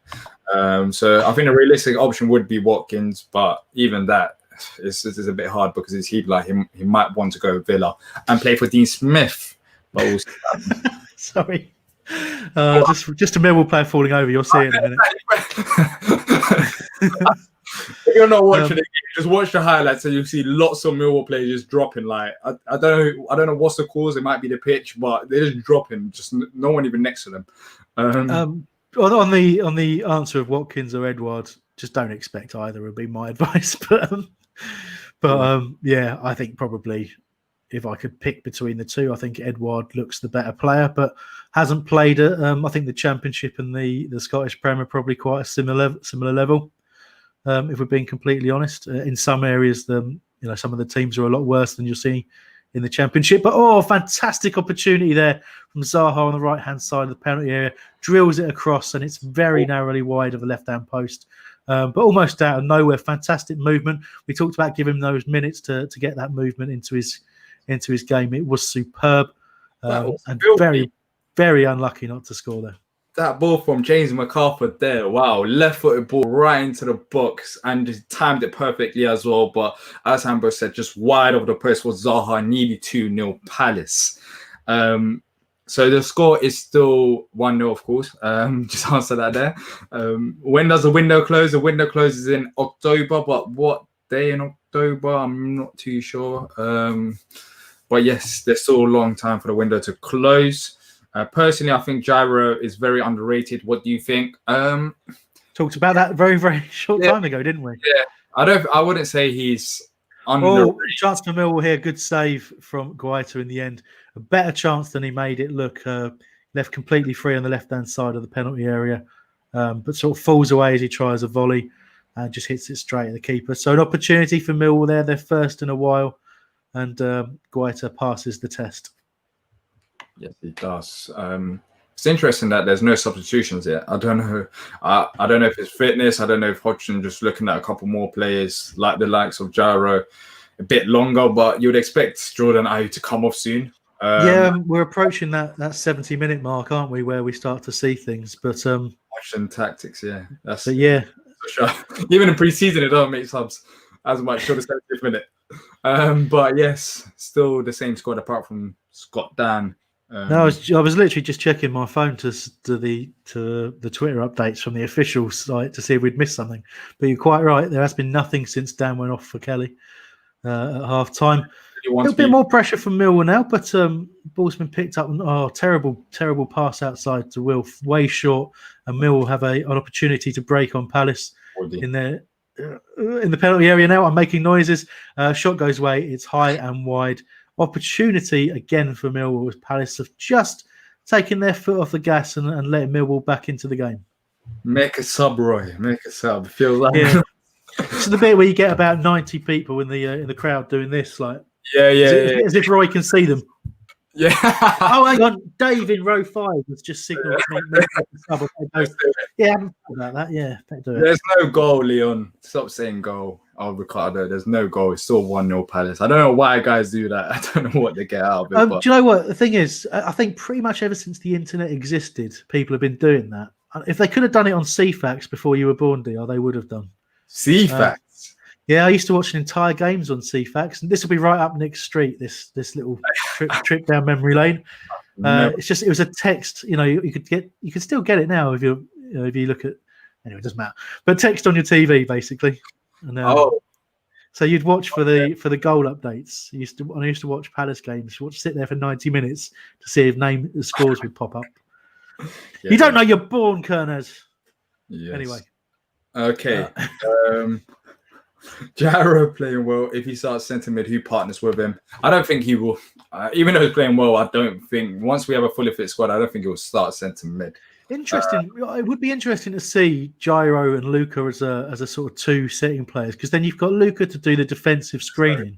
So, I think a realistic option would be Watkins, but even that is a bit hard because he might want to go Villa and play for Dean Smith. But we'll see. Sorry. Just a Millwall player falling over. You'll see it in a minute. If you're not watching it, just watch the highlights and you'll see lots of Millwall players just dropping. Like I don't know what's the cause. It might be the pitch, but they're just dropping. Just no one even next to them. On the answer of Watkins or Edward, just don't expect either would be my advice. But I think probably if I could pick between the two, I think Edward looks the better player, but hasn't played at. I think the Championship and the Scottish Premier are probably quite a similar level. If we're being completely honest, in some areas, some of the teams are a lot worse than you'll see in the Championship. But fantastic opportunity there from Zaha on the right hand side of the penalty area, drills it across, and it's very narrowly wide of the left hand post. But almost out of nowhere, fantastic movement. We talked about giving him those minutes to get that movement into his game. It was superb, and very, very unlucky not to score there. That ball from James MacArthur there, wow, left-footed ball right into the box and just timed it perfectly as well. But as Amber said, just wide of the post was Zaha, nearly 2-0 Palace. So the score is still 1-0, of course. Just answer that there. When does the window close? The window closes in October, but what day in October? I'm not too sure. But yes, there's still a long time for the window to close. Personally, I think Gyro is very underrated. What do you think? Talked about that very, very short time ago, didn't we? Yeah, I wouldn't say he's underrated. Chance for Millwall here. Good save from Guaita in the end. A better chance than he made it look. Left completely free on the left-hand side of the penalty area, but sort of falls away as he tries a volley and just hits it straight at the keeper. So an opportunity for Millwall there. They're first in a while, and Guaita passes the test. Yes, he does. It's interesting that there's no substitutions yet. I don't know. I don't know if it's fitness. I don't know if Hodgson just looking at a couple more players like the likes of Gyro a bit longer, but you would expect Jordan Ayew to come off soon. We're approaching that 70-minute mark, aren't we, where we start to see things. But Hodgson tactics, yeah. For sure. Even in pre-season, it doesn't make subs as much for the 70th minute. But yes, still the same squad apart from Scott Dan. No, I was literally just checking my phone to the Twitter updates from the official site to see if we'd missed something. But you're quite right. There has been nothing since Dan went off for Kelly at half time. A little bit more pressure from Millwall now, but ball's been picked up. Terrible pass outside to Will, way short, and Millwall have an opportunity to break on Palace in the penalty area now. I'm making noises. Shot goes away. It's high and wide. Opportunity again for Millwall with Palace have just taken their foot off the gas and letting Millwall back into the game. Make a sub, Roy. Make a sub. Feels like So the bit where you get about 90 people in the crowd doing this, like as if Roy can see them. Yeah. Oh, hang on. Dave in row 5 has just signalled me. Yeah, I haven't thought about that. Yeah, there's no goal, Leon. Stop saying goal. Oh, Ricardo, there's no goal. It's still 1-0 Palace. I don't know why guys do that. I don't know what they get out of it. Do you know what? The thing is, I think pretty much ever since the internet existed, people have been doing that. If they could have done it on CFAX before you were born, Diyar, they would have done. CFAX? Yeah, I used to watch entire games on CFAX, and this will be right up Nick's street, this little trip down memory lane. It was a text. You could still get it now if you look at. Anyway, it doesn't matter. But text on your TV basically. And, so you'd watch for the goal updates. I used to watch Palace games. Sit there for 90 minutes to see if the scores would pop up. Yeah, you don't know you're born, Kerners. Yes. Anyway. Okay. Gyro playing well. If he starts centre mid, who partners with him? I don't think he will. Even though he's playing well, I don't think once we have a fully fit squad, I don't think he will start centre mid. Interesting. It would be interesting to see Gyro and Luca as a sort of two setting players, because then you've got Luca to do the defensive screening,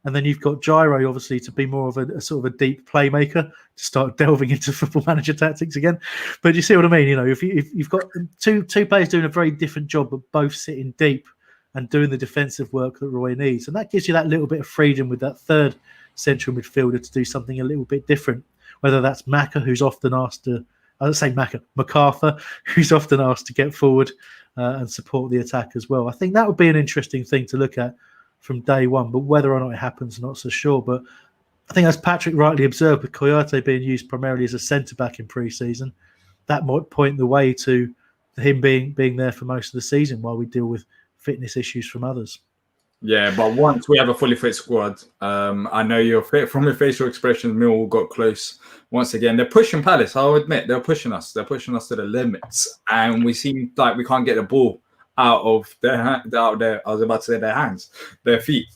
and then you've got Gyro obviously to be more of a sort of a deep playmaker to start delving into Football Manager tactics again. But you see what I mean? If you've got two players doing a very different job, but both sitting deep and doing the defensive work that Roy needs, and that gives you that little bit of freedom with that third central midfielder to do something a little bit different. Whether that's Maka, who's often asked to. I don't say MacArthur, who's often asked to get forward and support the attack as well. I think that would be an interesting thing to look at from day one, but whether or not it happens, I'm not so sure. But I think, as Patrick rightly observed, with Koyate being used primarily as a centre-back in pre-season, that might point the way to him being there for most of the season while we deal with fitness issues from others. Yeah, but once we have a fully fit squad, I know you're fit from your facial expressions. Millwall got close once again. They're pushing Palace. I'll admit they're pushing us. They're pushing us to the limits, and we seem like we can't get the ball out of their. I was about to say their hands, their feet.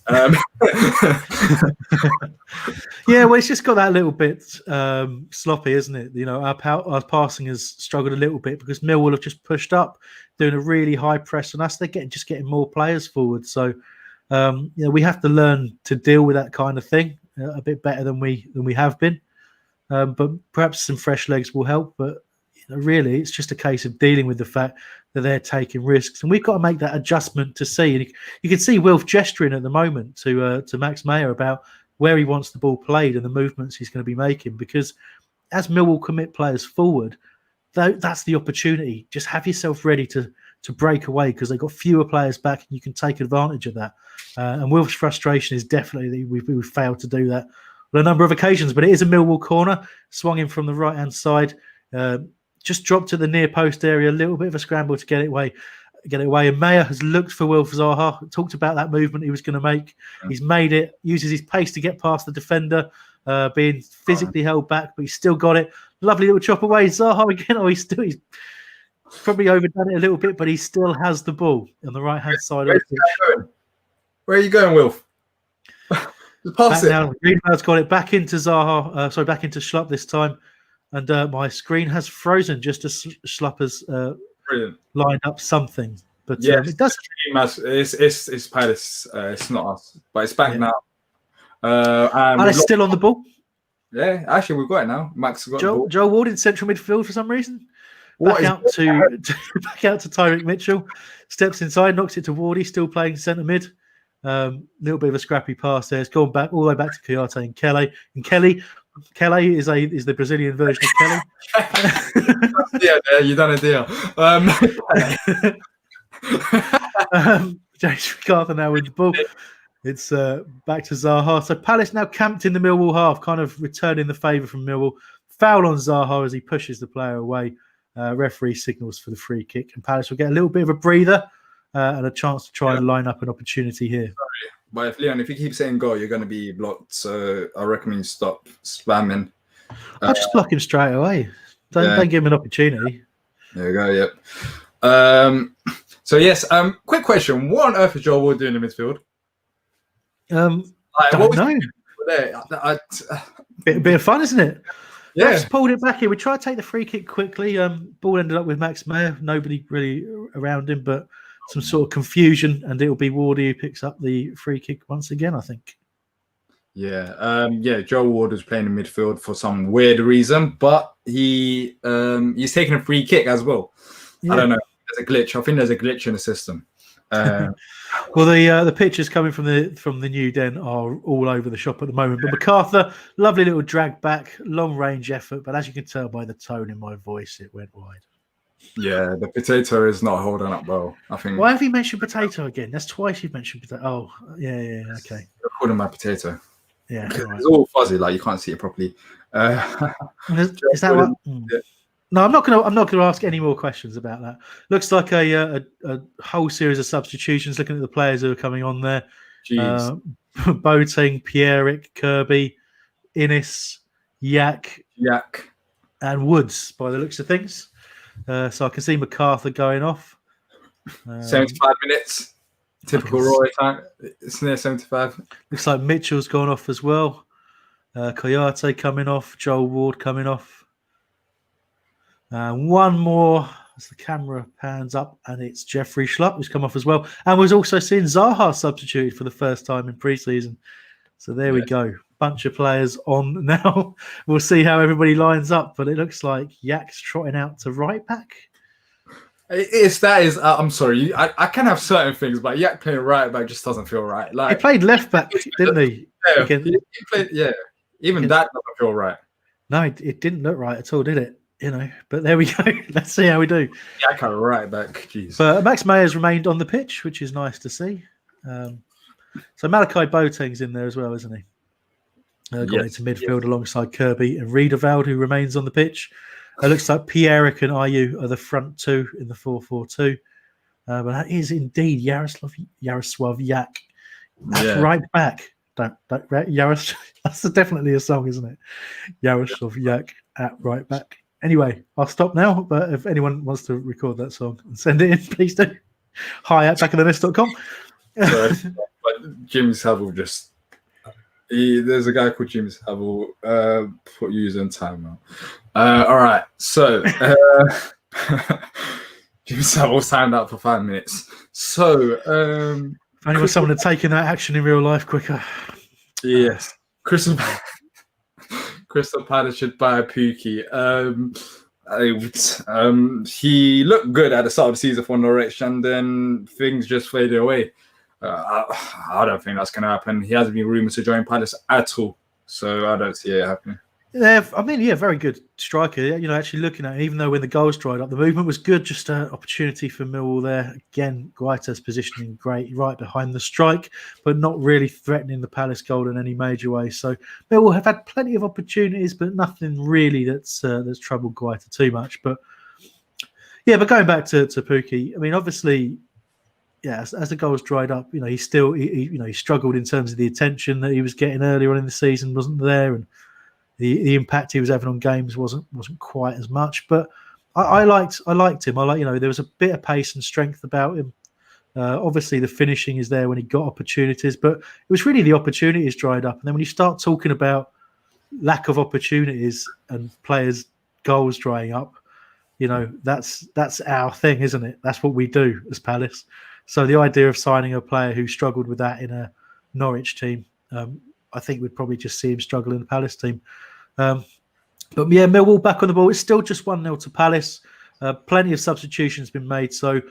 Yeah, well, it's just got that little bit sloppy, isn't it? You know, our passing has struggled a little bit because Millwall have just pushed up, doing a really high press on us. They're getting more players forward, so. We have to learn to deal with that kind of thing a bit better than we have been. But perhaps some fresh legs will help. But really, it's just a case of dealing with the fact that they're taking risks, and we've got to make that adjustment to see. And you can see Wilf gesturing at the moment to Max Meyer about where he wants the ball played and the movements he's going to be making. Because as Millwall commit players forward, that's the opportunity. Just have yourself ready to break away because they've got fewer players back and you can take advantage of that. And Wilf's frustration is definitely that we've failed to do that on a number of occasions. But it is a Millwall corner, swung in from the right-hand side, just dropped to the near post area, a little bit of a scramble to get it away. And Meyer has looked for Wilf Zaha, talked about that movement he was going to make. He's made it, uses his pace to get past the defender, being physically held back, but he's still got it. Lovely little chop away. Zaha again. He's probably overdone it a little bit, but he still has the ball on the right-hand side of the pitch. Where are you going, Wilf? Just pass it. Now, Greenfield's got it back into Zaha. Back into Schlupp this time. And my screen has frozen just as Schlupp has lined up something. But it does. It's Palace. It's not us, but it's back now. Palace still on the ball. Yeah, actually, we've got it now. Max got the ball. Joel Ward in central midfield for some reason. Back out to Tyreek Mitchell. Steps inside, knocks it to Wardy, still playing centre mid. Little bit of a scrappy pass there. It's gone back all the way back to Kouyaté and Kelly. And Kelly is the Brazilian version of Kelly. Yeah, you done a deal. James MacArthur now with the ball. It's back to Zaha. So Palace now camped in the Millwall half, kind of returning the favour from Millwall. Foul on Zaha as he pushes the player away. Referee signals for the free kick, and Palace will get a little bit of a breather and a chance to try and line up an opportunity here. Sorry, but if you keep saying goal, you're going to be blocked. So I recommend you stop spamming. I'll just block him straight away. Don't give him an opportunity. There you go. Yep. So yes. Quick question: what on earth is Joel Ward doing in midfield? Don't know. Bit of fun, isn't it? Yeah. Refs pulled it back here. We tried to take the free kick quickly. Ball ended up with Max Meyer. Nobody really around him, but some sort of confusion, and it'll be Wardy who picks up the free kick once again, I think. Yeah. Joel Ward was playing in midfield for some weird reason, but he's taking a free kick as well. Yeah. I don't know. There's a glitch. I think there's a glitch in the system. Well, the pictures coming from the new den are all over the shop at the moment. But MacArthur, lovely little drag back, long range effort. But as you can tell by the tone in my voice, it went wide. Yeah, the potato is not holding up well, I think. Why have you mentioned potato again? That's twice you've mentioned potato. Oh, yeah, okay. You're calling my potato. Yeah, right. It's all fuzzy, like you can't see it properly. Is that what? Yeah. No, I'm not going to ask any more questions about that. Looks like a whole series of substitutions. Looking at the players who are coming on there: Boateng, Pierrick, Kirby, Innes, Yak, and Woods. By the looks of things, so I can see MacArthur going off. 75 minutes, typical Roy time. It's near 75. Looks like Mitchell's gone off as well. Kouyaté coming off. Joel Ward coming off. One more as the camera pans up, and it's Jeffrey Schlupp who's come off as well. And we've also seen Zaha substituted for the first time in pre-season. So there we go. Bunch of players on now. We'll see how everybody lines up, but it looks like Yak's trotting out to right back. I'm sorry. I can have certain things, but Yak playing right back just doesn't feel right. Like he played left back, didn't he? He played, even that doesn't feel right. No, it didn't look right at all, did it? But there we go. Let's see how we do. Yak right back. Jeez. But Max Meyer's remained on the pitch, which is nice to see. So Malachi Boateng's in there as well, isn't he? Got into midfield alongside Kirby and Riedewald, who remains on the pitch. It looks like Pierrick and Ayew are the front two in the 4-4-2. But that is indeed Yaroslav Yak at right back. That's definitely a song, isn't it? Yaroslav Yak at right back. Anyway, I'll stop now. But if anyone wants to record that song and send it in, please do. Hi at backinthernest.com. But Jimmy Savile there's a guy called Jimmy Savile. Put users in timeout. All right, so Jimmy Savile signed out for 5 minutes. So if only someone had taken that action in real life quicker. Yes, Crystal Palace should buy a Pookie. He looked good at the start of the season for Norwich, and then things just faded away. I don't think that's going to happen. He hasn't been rumoured to join Palace at all, so I don't see it happening. Very good striker. Actually looking at it, even though when the goals dried up, the movement was good. Just an opportunity for Millwall there. Again, Guaita's positioning great, right behind the strike, but not really threatening the Palace goal in any major way. So Millwall have had plenty of opportunities, but nothing really that's troubled Guaita too much. But going back to Pookie, I mean, obviously, as the goals dried up, he struggled in terms of the attention that he was getting earlier on in the season wasn't there, and the impact he was having on games wasn't quite as much. But I liked him. There was a bit of pace and strength about him. Obviously, the finishing is there when he got opportunities, but it was really the opportunities dried up. And then when you start talking about lack of opportunities and players' goals drying up, that's our thing, isn't it? That's what we do as Palace. So the idea of signing a player who struggled with that in a Norwich team, I think we'd probably just see him struggle in the Palace team. Millwall back on the ball. It's still just 1-0 to Palace. Plenty of substitutions been made. So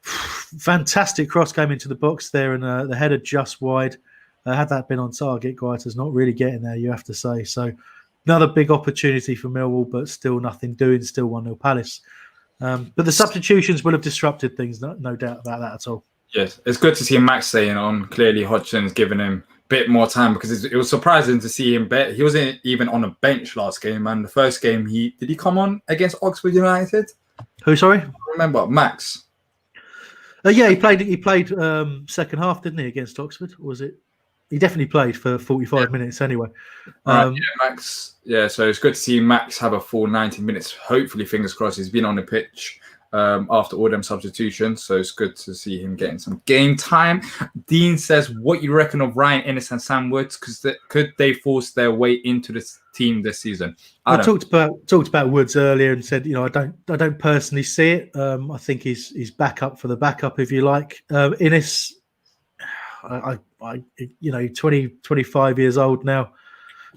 fantastic cross came into the box there, and the header just wide. Had that been on target, Guaita's not really getting there, you have to say. So another big opportunity for Millwall, but still nothing doing. Still 1-0 Palace. But the substitutions will have disrupted things, no doubt about that at all. Yes, it's good to see Max staying on. Clearly, Hodgson's giving him bit more time, because it was surprising to see him. He wasn't even on a bench last game, and the first game did he come on against Oxford United? Who? Sorry, I remember Max. He played. He played second half, didn't he, against Oxford? Or was it? He definitely played for 45 minutes anyway. Max. Yeah, so it's good to see Max have a full 90 minutes. Hopefully, fingers crossed, he's been on the pitch after all them substitutions, so it's good to see him getting some game time. Dean says, what you reckon of Ryan Innes and Sam Woods? Because could they force their way into this team this season? I talked about Woods earlier and said, I don't personally see it. I think he's backup for the backup, if you like. Innes, I 25 years old now.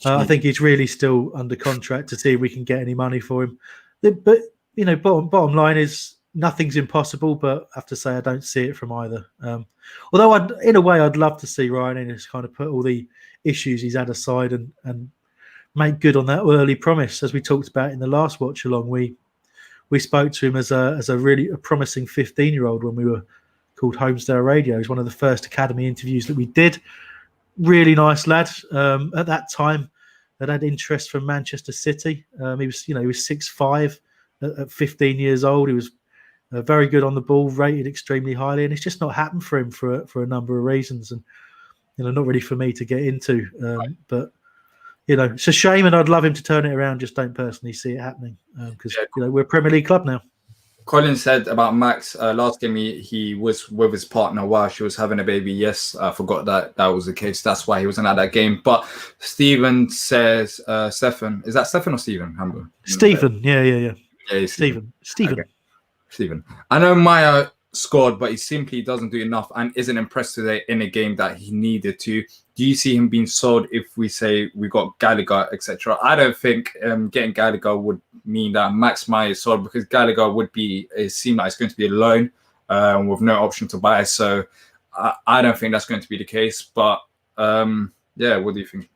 I think he's really still under contract to see if we can get any money for him. But bottom line is nothing's impossible, but I have to say I don't see it from either. Although I'd love to see Ryan Innes kind of put all the issues he's had aside and make good on that early promise. As we talked about in the last watch along, we spoke to him as a really promising 15-year-old when we were called Homesdale Radio. It was one of the first academy interviews that we did. Really nice lad. At that time, that had interest from Manchester City. He was 6'5". At 15 years old, he was very good on the ball, rated extremely highly, and it's just not happened for him for a number of reasons, and not really for me to get into. But it's a shame, and I'd love him to turn it around. Just don't personally see it happening because we're a Premier League club now. Colin said about Max last game he was with his partner while she was having a baby. Yes, I forgot that was the case. That's why he wasn't at that game. But Stephen says, Stefan, is that Stefan or Stephen? Stephen, yeah. Yeah, Stephen. Okay. Stephen. I know Meyer scored, but he simply doesn't do enough and isn't impressed today in a game that he needed to. Do you see him being sold if we say we got Gallagher, etc.? I don't think getting Gallagher would mean that Max Meyer is sold, because Gallagher seem like it's going to be a loan with no option to buy. So I don't think that's going to be the case. But what do you think?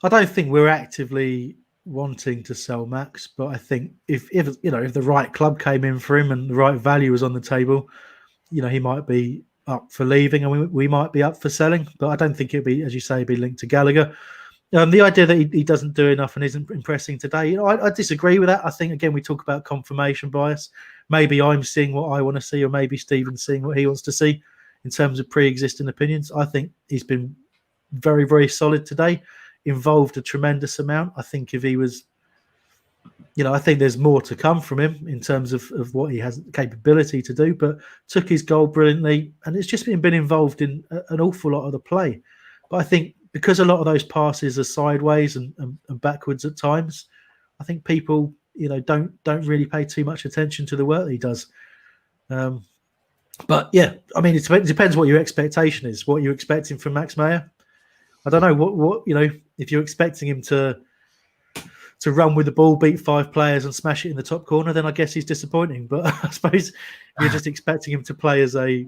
I don't think we're actively wanting to sell Max, but I think if the right club came in for him and the right value was on the table, he might be up for leaving and we might be up for selling. But I don't think it'd be, as you say, be linked to Gallagher. The idea that he doesn't do enough and isn't impressing today, I disagree with that. I think, again, we talk about confirmation bias. Maybe I'm seeing what I want to see, or maybe Stephen's seeing what he wants to see in terms of pre-existing opinions. I think he's been very, very solid today, involved a tremendous amount. I think if he was, I think there's more to come from him in terms of what he has the capability to do, but took his goal brilliantly, and it's just been involved in an awful lot of the play. But I think because a lot of those passes are sideways and backwards at times, I think people, don't really pay too much attention to the work that he does. But yeah, I mean, it depends what your expectation is, what you're expecting from Max Meyer. I don't know what if you're expecting him to run with the ball, beat 5 players, and smash it in the top corner, then I guess he's disappointing. But I suppose you're just expecting him to play as a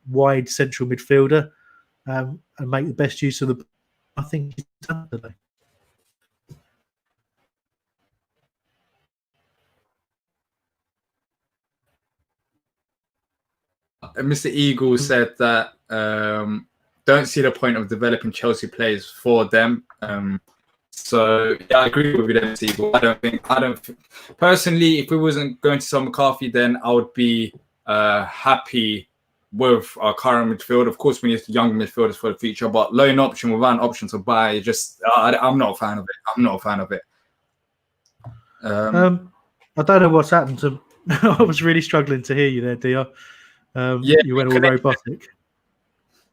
wide central midfielder and make the best use of the. I think he's done today. Mr. Eagle said that don't see the point of developing Chelsea players for them. So yeah, I agree with you there, Mr. Eagle. I don't personally, if we wasn't going to sell McCarthy, then I would be happy with our current midfield. Of course, we need young midfielders for the future, but loan option without an option to buy, I'm not a fan of it. I'm not a fan of it. I don't know what's happened to. I was really struggling to hear you there, Diyar. Yeah, you went all robotic.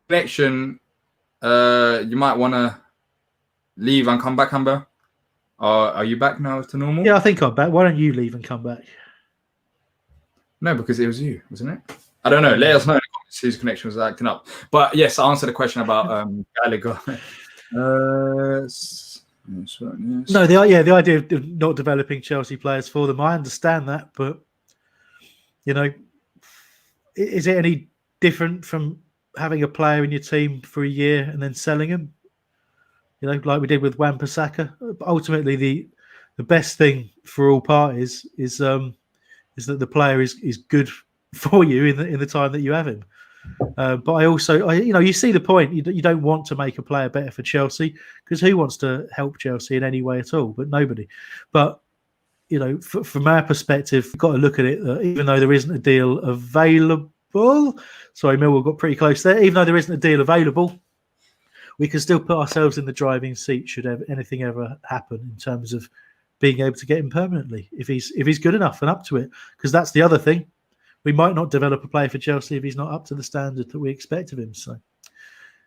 Connection. You might want to leave and come back, Amber. Are you back now to normal? Yeah, I think I'm back. Why don't you leave and come back? No, because it was you, wasn't it? I don't know. Let us know in the comments whose connection was acting up. But yes, I'll answer the question about Gallagher. No, the idea of not developing Chelsea players for them, I understand that, but is it any different from having a player in your team for a year and then selling him? Like we did with Wan-Bissaka. Ultimately, the best thing for all parties is that the player is good for you in the time that you have him. But I also, you see the point. You don't want to make a player better for Chelsea, because who wants to help Chelsea in any way at all? But nobody. But from our perspective, we've got to look at it that even though there isn't a deal available, sorry, Millwall got pretty close there. Even though there isn't a deal available, we can still put ourselves in the driving seat should anything ever happen in terms of being able to get him permanently if he's good enough and up to it. Because that's the other thing. We might not develop a player for Chelsea if he's not up to the standard that we expect of him. So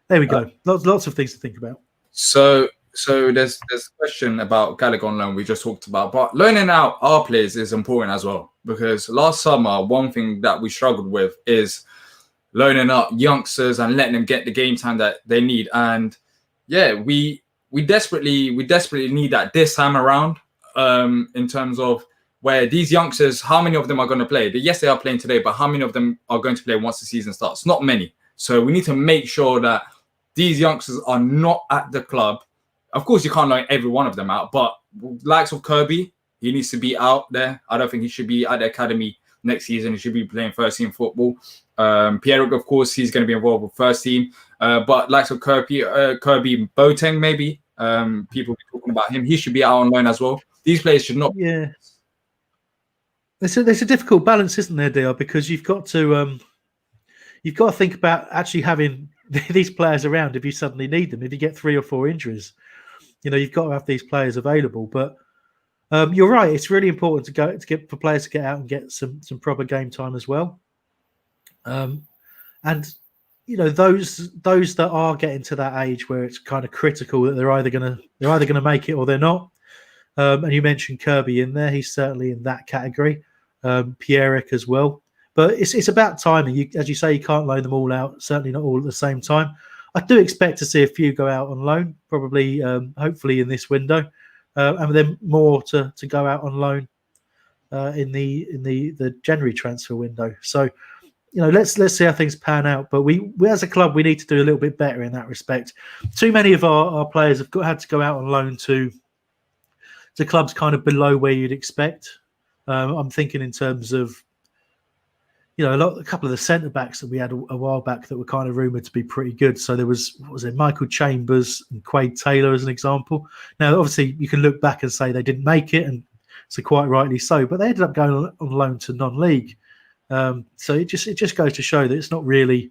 there we go. Lots of things to think about. So there's a question about Gallagher on loan we just talked about, but loaning out our players is important as well, because last summer one thing that we struggled with is loaning up youngsters and letting them get the game time that they need. And yeah, we desperately need that this time around, in terms of where these youngsters, how many of them are going to play? Yes, they are playing today, but how many of them are going to play once the season starts? Not many. So we need to make sure that these youngsters are not at the club. Of course, you can't loan every one of them out, but likes of Kirby, he needs to be out there. I don't think he should be at the academy next season. He should be playing first team football. Pierre, of course, he's going to be involved with first team. But likes of Kirby Boateng, maybe. People be talking about him. He should be out on loan as well. These players should not. Yeah. There's a difficult balance, isn't there, Diyar? Because you've got to think about actually having these players around if you suddenly need them. If you get 3 or 4 injuries, you've got to have these players available. But you're right; it's really important to get for players to get out and get some proper game time as well. And those that are getting to that age where it's kind of critical that they're either gonna make it or they're not. And you mentioned Kirby in there; he's certainly in that category. Pierre as well. But it's about timing. As you say, you can't loan them all out. Certainly not all at the same time. I do expect to see a few go out on loan, probably, hopefully in this window, and then more to go out on loan in the January transfer window. So, let's see how things pan out. But we as a club, we need to do a little bit better in that respect. Too many of our players have had to go out on loan to clubs kind of below where you'd expect. I'm thinking in terms of, a couple of the centre backs that we had a while back that were kind of rumoured to be pretty good. So there was, what was it, Michael Chambers and Quade Taylor as an example. Now, obviously, you can look back and say they didn't make it, and so quite rightly so. But they ended up going on loan to non-league. So it just goes to show that it's not really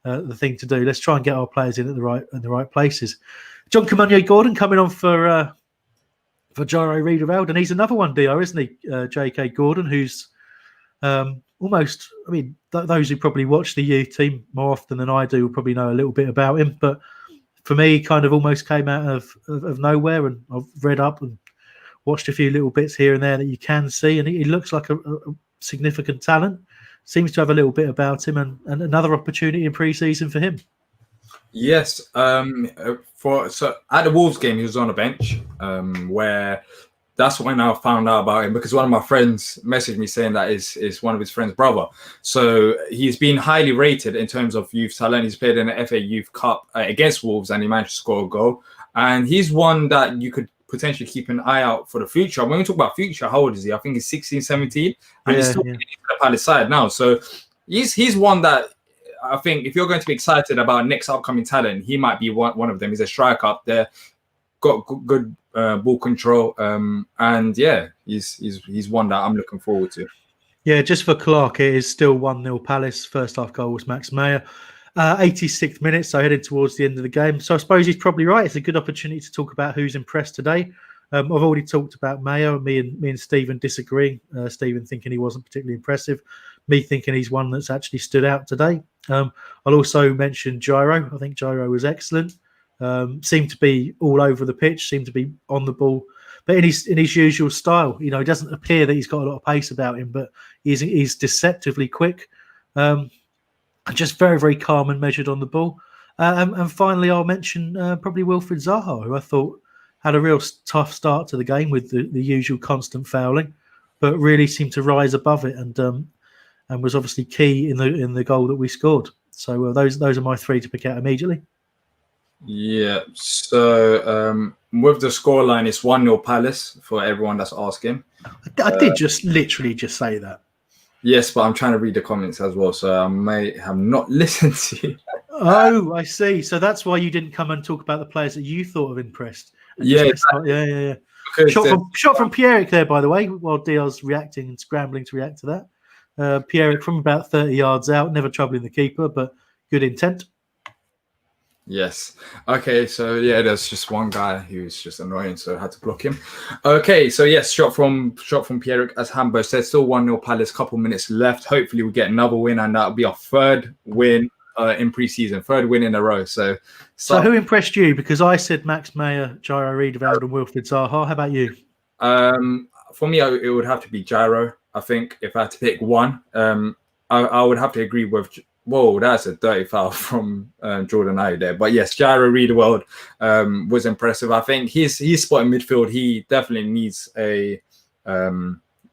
the thing to do. Let's try and get our players in at the right places. John Camunye-Gordon coming on for Gyro Riedewald, and he's another one, Diyar, isn't he? J.K. Gordon, who's almost, I mean, those who probably watch the youth team more often than I do will probably know a little bit about him. But for me, he kind of almost came out of nowhere, and I've read up and watched a few little bits here and there that you can see, and he looks like a significant talent. Seems to have a little bit about him, and another opportunity in pre-season for him. Yes. So at the Wolves game, he was on a bench, where that's when I found out about him, because one of my friends messaged me saying that is one of his friend's brother. So he's been highly rated in terms of youth talent. He's played in the FA Youth Cup against Wolves, and he managed to score a goal. And he's one that you could potentially keep an eye out for the future. When we talk about future, how old is he? I think he's 16, 17, and he's still into the Palace side now. So he's one that I think if you're going to be excited about next upcoming talent, he might be one of them. He's a striker up there, got good ball control, and yeah, he's one that I'm looking forward to. Yeah, just for Clark, it is still 1-0 Palace. First half goal was Max Meyer. 86th minute, so heading towards the end of the game. So I suppose he's probably right. It's a good opportunity to talk about who's impressed today. I've already talked about Mayer. Me and Stephen disagreeing. Stephen thinking he wasn't particularly impressive. Me thinking he's one that's actually stood out today. I'll also mention Gyro. I think Gyro was excellent. Seemed to be all over the pitch. Seemed to be on the ball, but in his usual style. He doesn't appear that he's got a lot of pace about him, but he's deceptively quick. Just very, very calm and measured on the ball. And finally, I'll mention probably Wilfried Zaha, who I thought had a real tough start to the game with the usual constant fouling, but really seemed to rise above it and was obviously key in the goal that we scored. So those are my three to pick out immediately. Yeah. So with the scoreline, it's 1-0 Palace for everyone that's asking. I did just literally just say that. Yes, but I'm trying to read the comments as well, so I may have not listened to you. Oh, I see. So that's why you didn't come and talk about the players that you thought of impressed. Yeah, exactly. Yeah. Shot from Pierrick there, by the way, while Diyar's reacting and scrambling to react to that. Pierrick from about 30 yards out, never troubling the keeper, but good intent. Yes. Okay, so yeah, there's just one guy who's just annoying, so I had to block him. Okay, so yes, shot from Pierrick, as Hambo said, still 1-0 Palace, couple minutes left. Hopefully we get another win, and that'll be our third win in pre-season, third win in a row. So who impressed you? Because I said Max Meyer, Gyro Riedewald and Wilfried Zaha. How about you? For me, it would have to be Gyro. I think if I had to pick one, I would have to agree with. Whoa, that's a dirty foul from Jordan Ayew there. But yes, Gyro Riedewald was impressive. I think his spot in midfield, he definitely needs he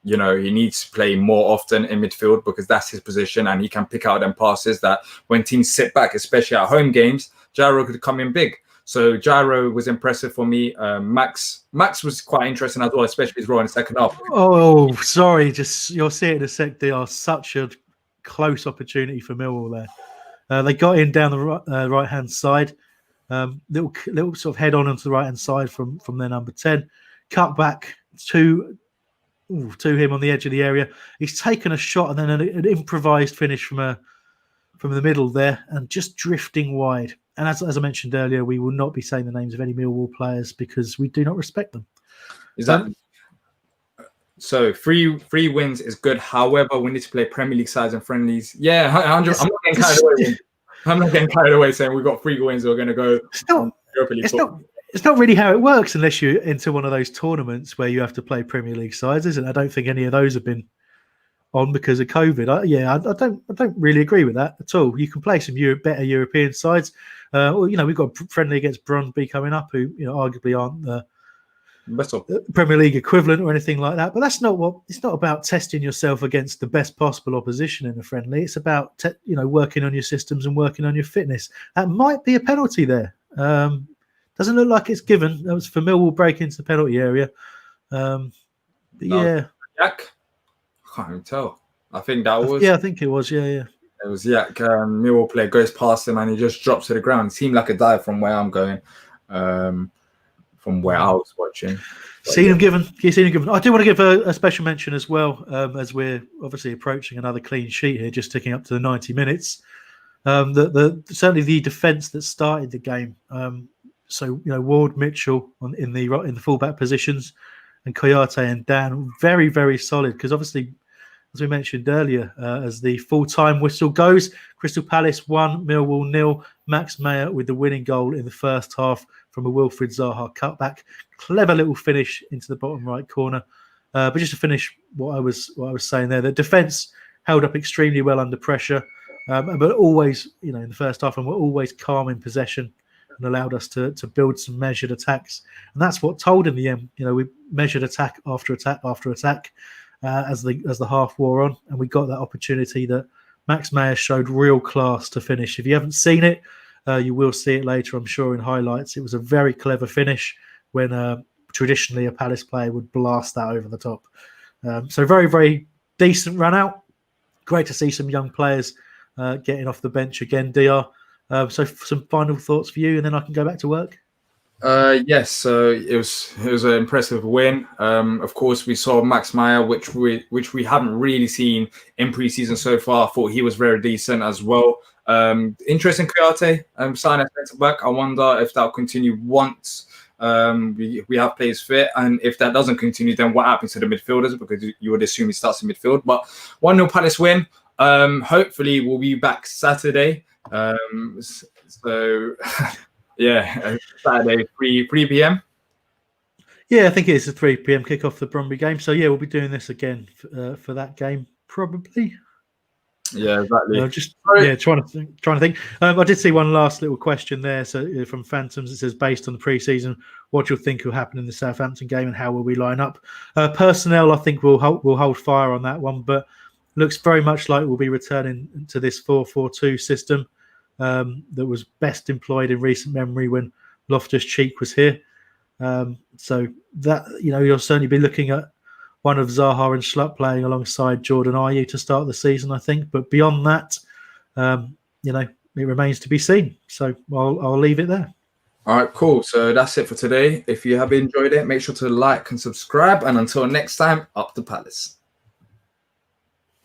needs to play more often in midfield, because that's his position, and he can pick out them passes that when teams sit back, especially at home games, Gyro could come in big. So Gyro was impressive for me. Max was quite interesting as well, especially his role in the second half. Oh, sorry, just you'll see it in a sec. They are such a close opportunity for Millwall there. They got in down the right hand side, little sort of head on onto the right hand side from their number 10, cut back to him on the edge of the area. He's taken a shot and then an improvised finish from the middle there, and just drifting wide. And as I mentioned earlier, we will not be saying the names of any Millwall players because we do not respect them. Is that so? Three wins is good. However, we need to play Premier League sides and friendlies. Yeah, 100. I'm not getting carried away. I'm not getting carried away saying we've got 3 wins. We're going to go. It's not really how it works unless you enter one of those tournaments where you have to play Premier League sides, isn't it? I don't think any of those have been on because of COVID. I don't really agree with that at all. You can play some better European sides. We've got friendly against Brøndby coming up, who arguably aren't the Premier League equivalent or anything like that. But that's not it's not about testing yourself against the best possible opposition in a friendly. It's about working on your systems and working on your fitness. That might be a penalty there. Doesn't look like it's given. That was for Millwall break into the penalty area. Yeah. Jack? I can't even tell. I think that was. Yeah, I think it was. Yeah. It was Yak. Millwall player goes past him and he just drops to the ground. It seemed like a dive from where I'm going, from where I was watching. Seen him given. I do want to give a special mention as well, as we're obviously approaching another clean sheet here, just ticking up to the 90 minutes. Certainly the defence that started the game. So Ward, Mitchell in the fullback positions, and Coyote and Dan very, very solid, because obviously, as we mentioned earlier, as the full-time whistle goes, Crystal Palace 1, Millwall 0. Max Meyer with the winning goal in the first half from a Wilfried Zaha cutback. Clever little finish into the bottom right corner. But just to finish what I was saying there, the defence held up extremely well under pressure, but always, in the first half, and were always calm in possession and allowed us to build some measured attacks. And that's what told in the end. We measured attack after attack after attack. As the half wore on, and we got that opportunity that Max Meyer showed real class to finish. If you haven't seen it, you will see it later, I'm sure, in highlights. It was a very clever finish when traditionally a Palace player would blast that over the top. So very, very decent run out. Great to see some young players getting off the bench again, Diyar. So some final thoughts for you, and then I can go back to work. Yes, so it was an impressive win. Of course, we saw Max Meyer, which we haven't really seen in preseason so far. I thought he was very decent as well. Interesting Coyote sign as centre back. I wonder if that'll continue once we have players fit, and if that doesn't continue, then what happens to the midfielders? Because you would assume he starts in midfield. But 1-0 Palace win. Hopefully, we'll be back Saturday. So. Yeah, Saturday, 3 p.m. Yeah, I think it's a 3 p.m. kickoff the Bromley game. So yeah, we'll be doing this again for that game probably. Yeah, exactly. Trying to think. I did see one last little question there. So from Phantoms, it says, based on the preseason, what do you think will happen in the Southampton game, and how will we line up? Personnel, I think we'll hold fire on that one, but looks very much like we'll be returning to this 4-4-2 system. That was best employed in recent memory when Loftus-Cheek was here. So that, you'll certainly be looking at one of Zaha and Schlupp playing alongside Jordan Ayew to start the season, I think. But beyond that, it remains to be seen. So I'll leave it there. All right, cool. So that's it for today. If you have enjoyed it, make sure to like and subscribe. And until next time, up the Palace.